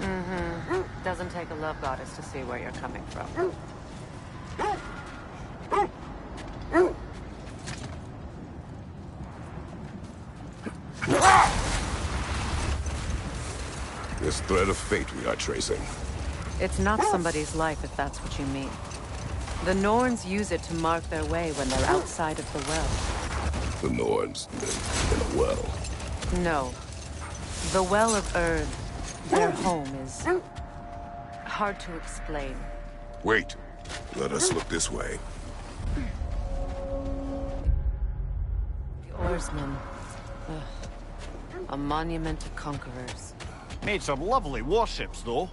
Mm-hmm. Doesn't take a love goddess to see where you're coming from. This thread of fate we are tracing. It's not somebody's life, if that's what you mean. The Norns use it to mark their way when they're outside of the well. The Norns live in a well. No. The Well of Erd, their home, is hard to explain. Wait. Let us look this way. The Oarsmen. A monument to conquerors. Made some lovely warships, though.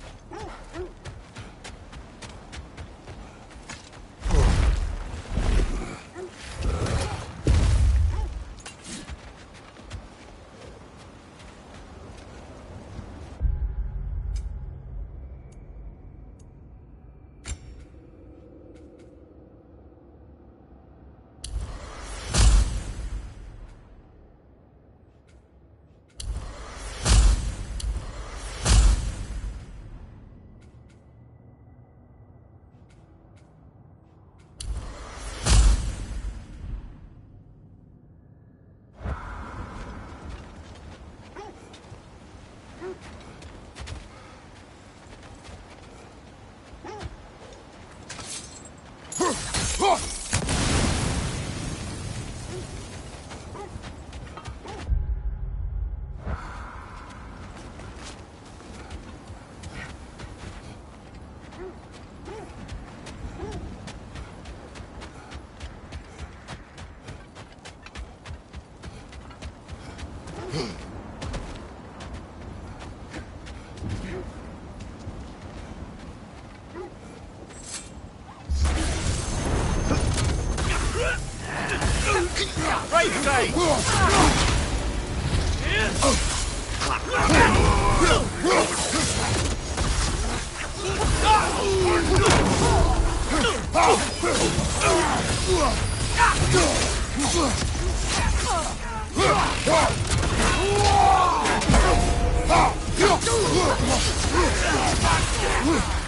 Right side!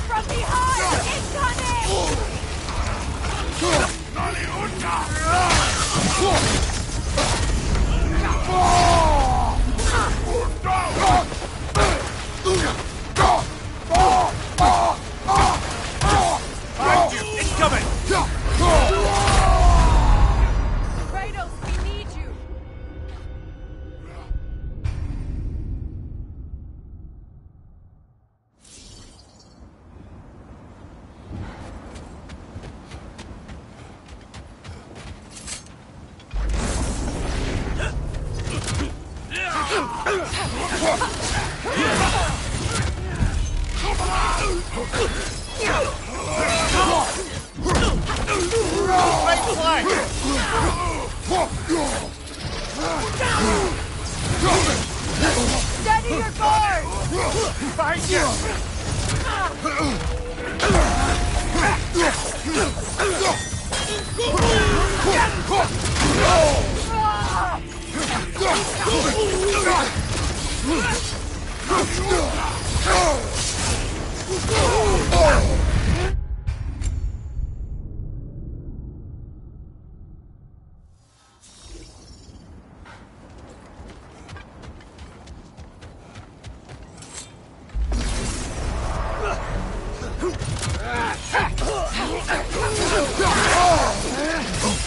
From behind! Incoming! Kratos, we need you!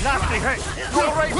Nasty hit! All right,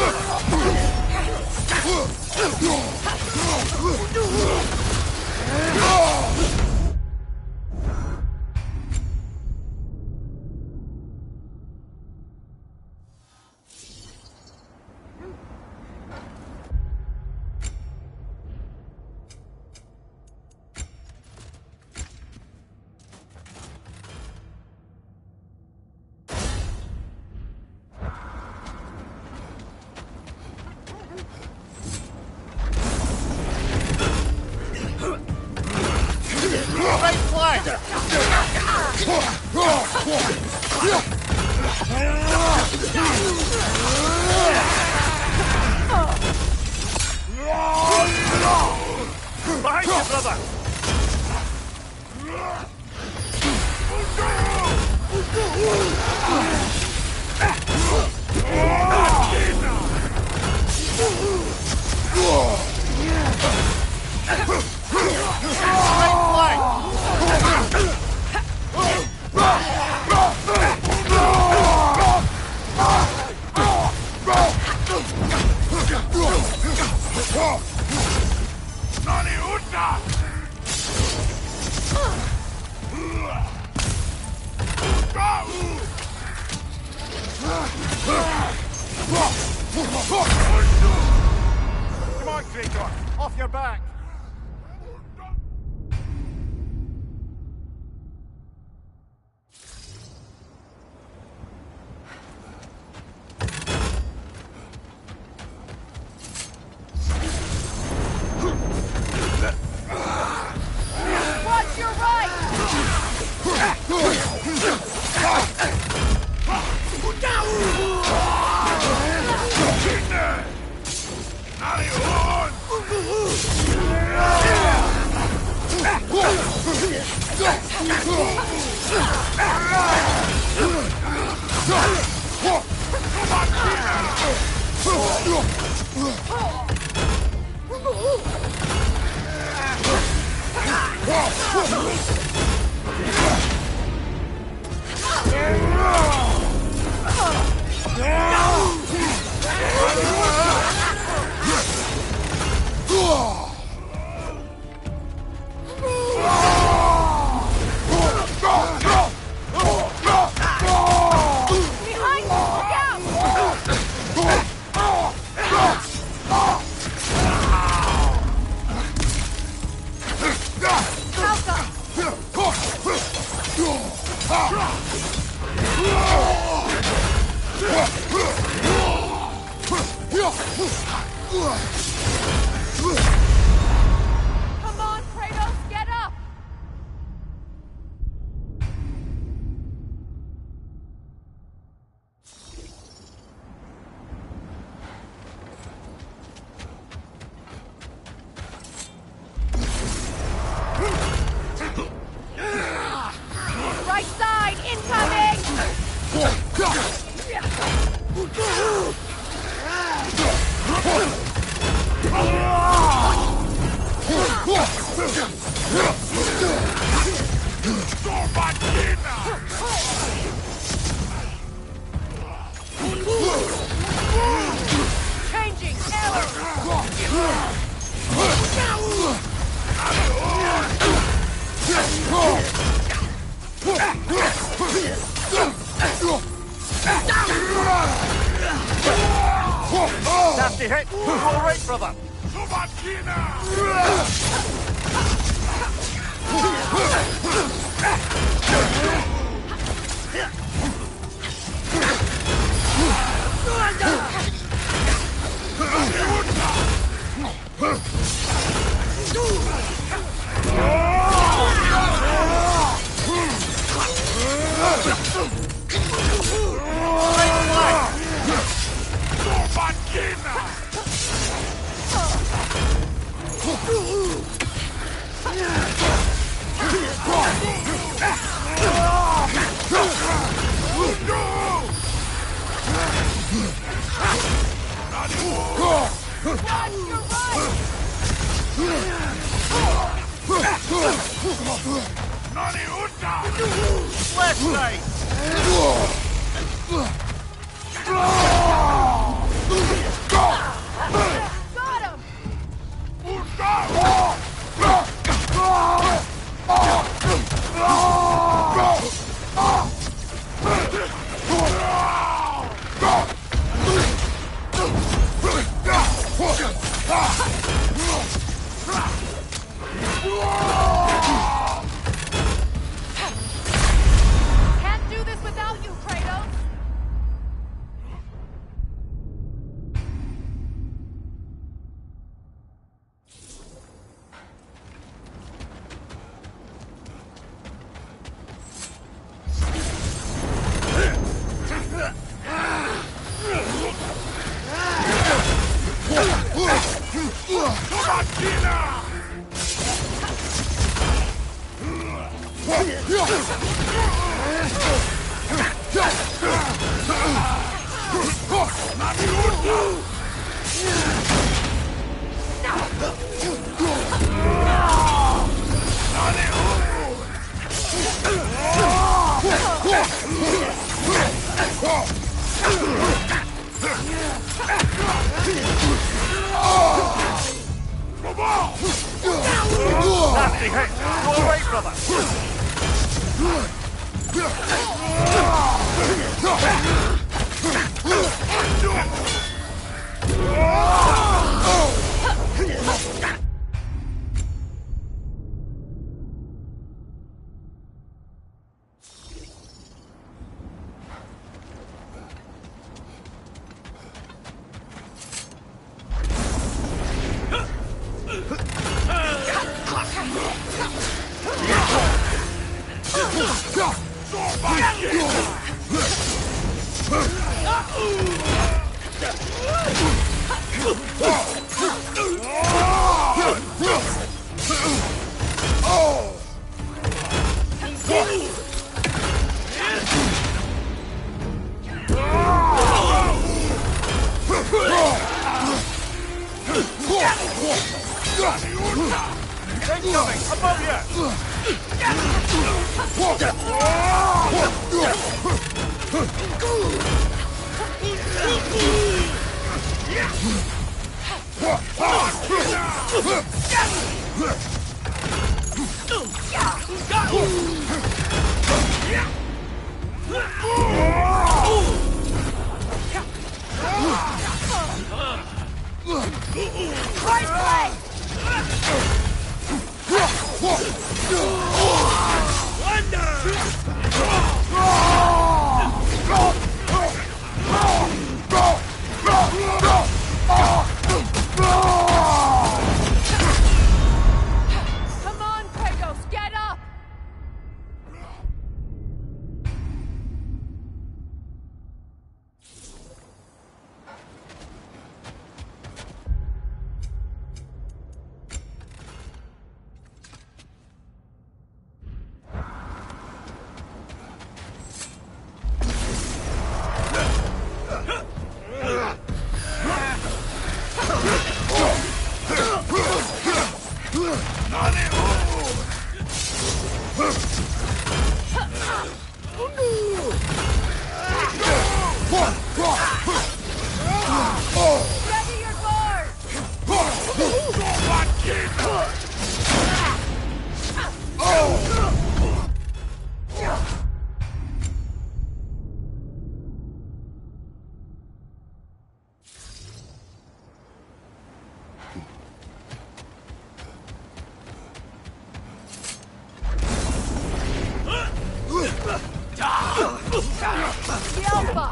behind you, brother! Come on, Traitor! Off your back! Watch your right! Come on, Kratos, get up! Right side, incoming! Changing Nasty hit! All right, brother! Left side! Got him! Can't do this without you, Kratos! Nasty hit! You all right, brother? Incoming! Above Right leg! Come on, Kratos, get up! Ready your guard! The Alpha!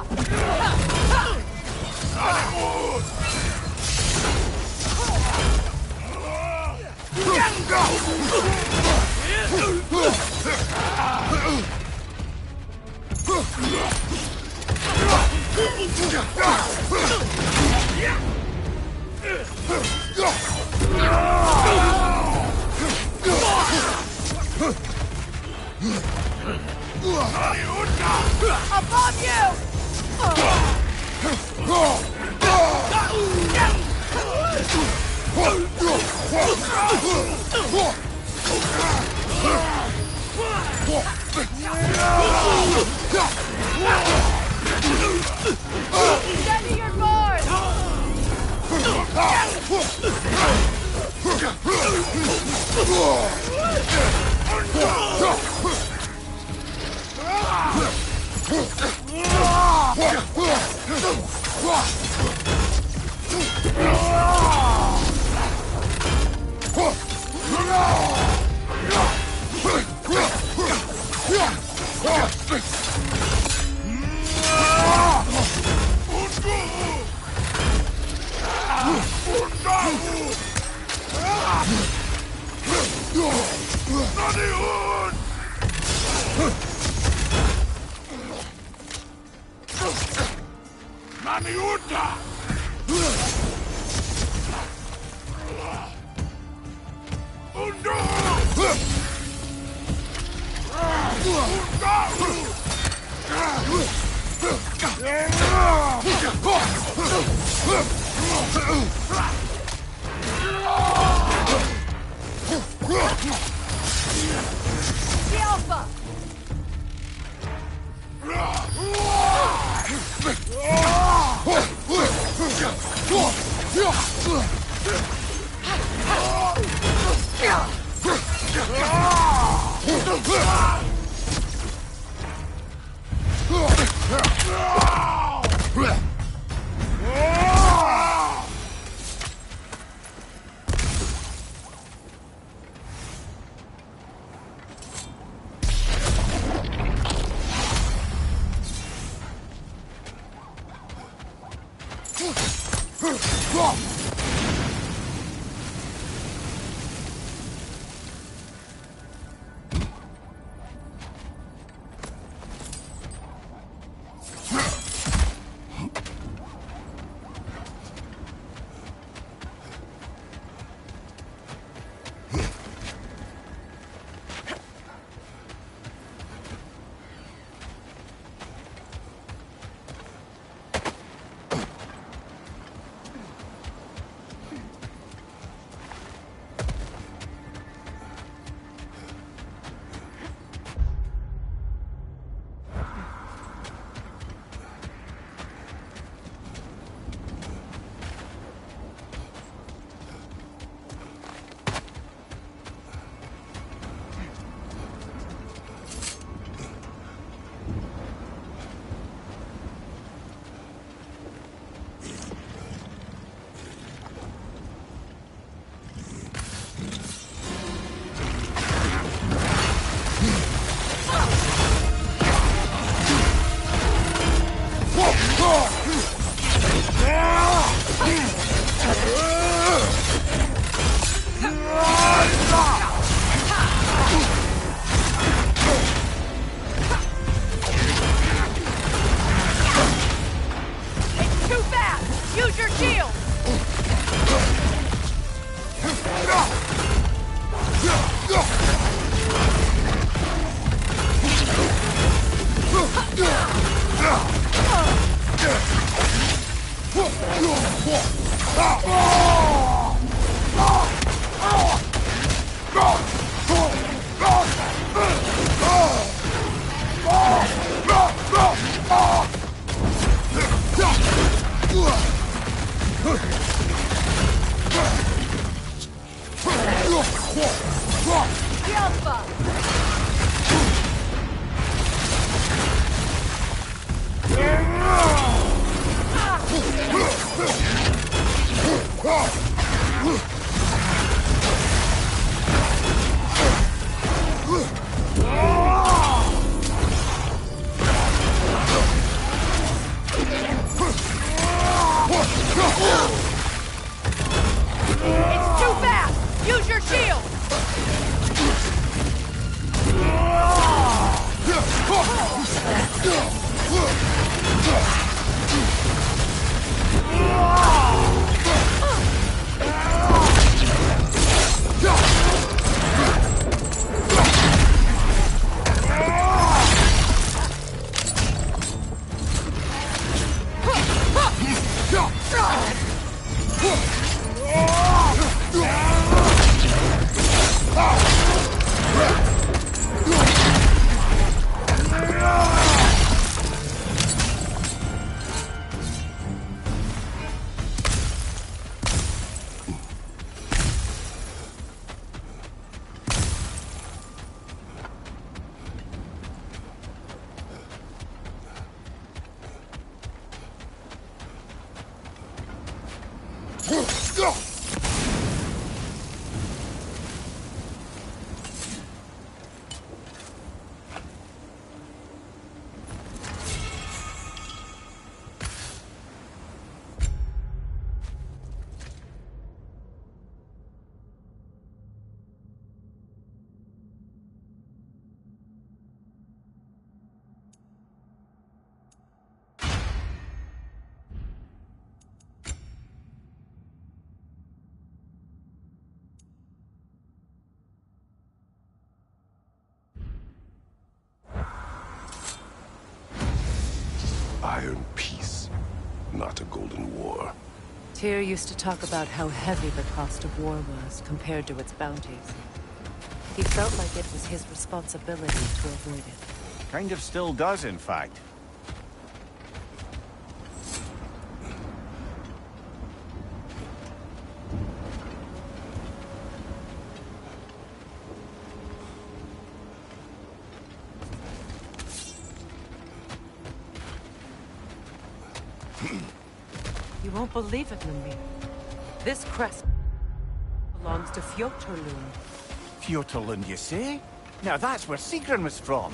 Above you! The Alpha! not a golden war. Tyr used to talk about how heavy the cost of war was compared to its bounties. He felt like it was his responsibility to avoid it. Kind of still does, in fact. You won't believe it, Mimir. This crest belongs to Fjotorlund. Fjotorlund, you say? Now that's where Sigrun was from.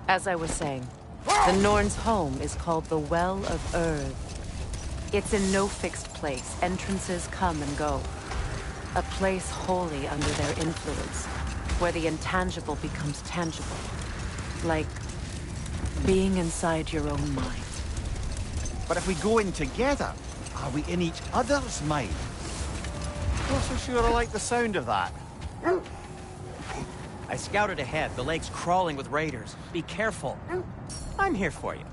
As I was saying, the Norn's home is called the Well of Urd. It's in no fixed place. Entrances come and go. A place wholly under their influence, where the intangible becomes tangible. Like being inside your own mind. But if we go in together, are we in each other's mind? Not so sure I like the sound of that. I scouted ahead. The lake's crawling with raiders. Be careful. I'm here for you.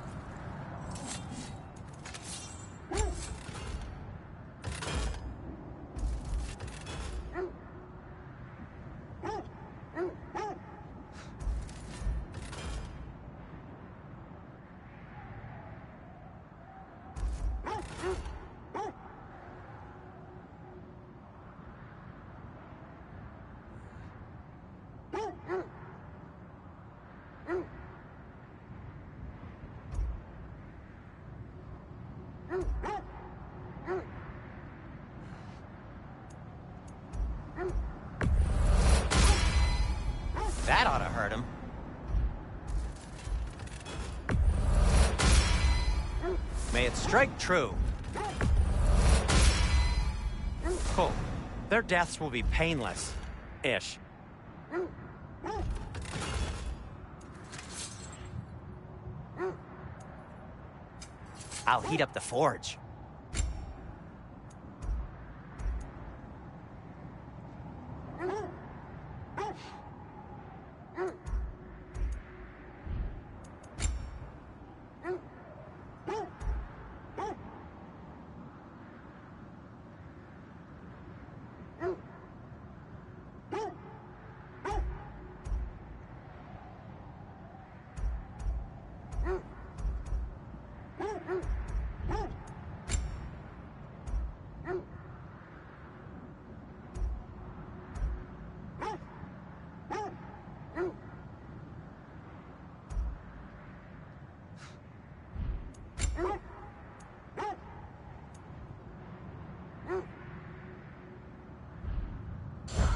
That ought to hurt him. May it strike true. Cool. Their deaths will be painless-ish. I'll heat up the forge.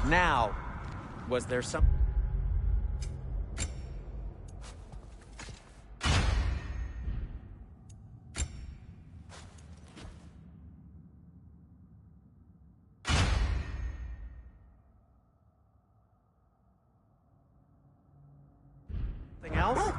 Now, was there some... Something else?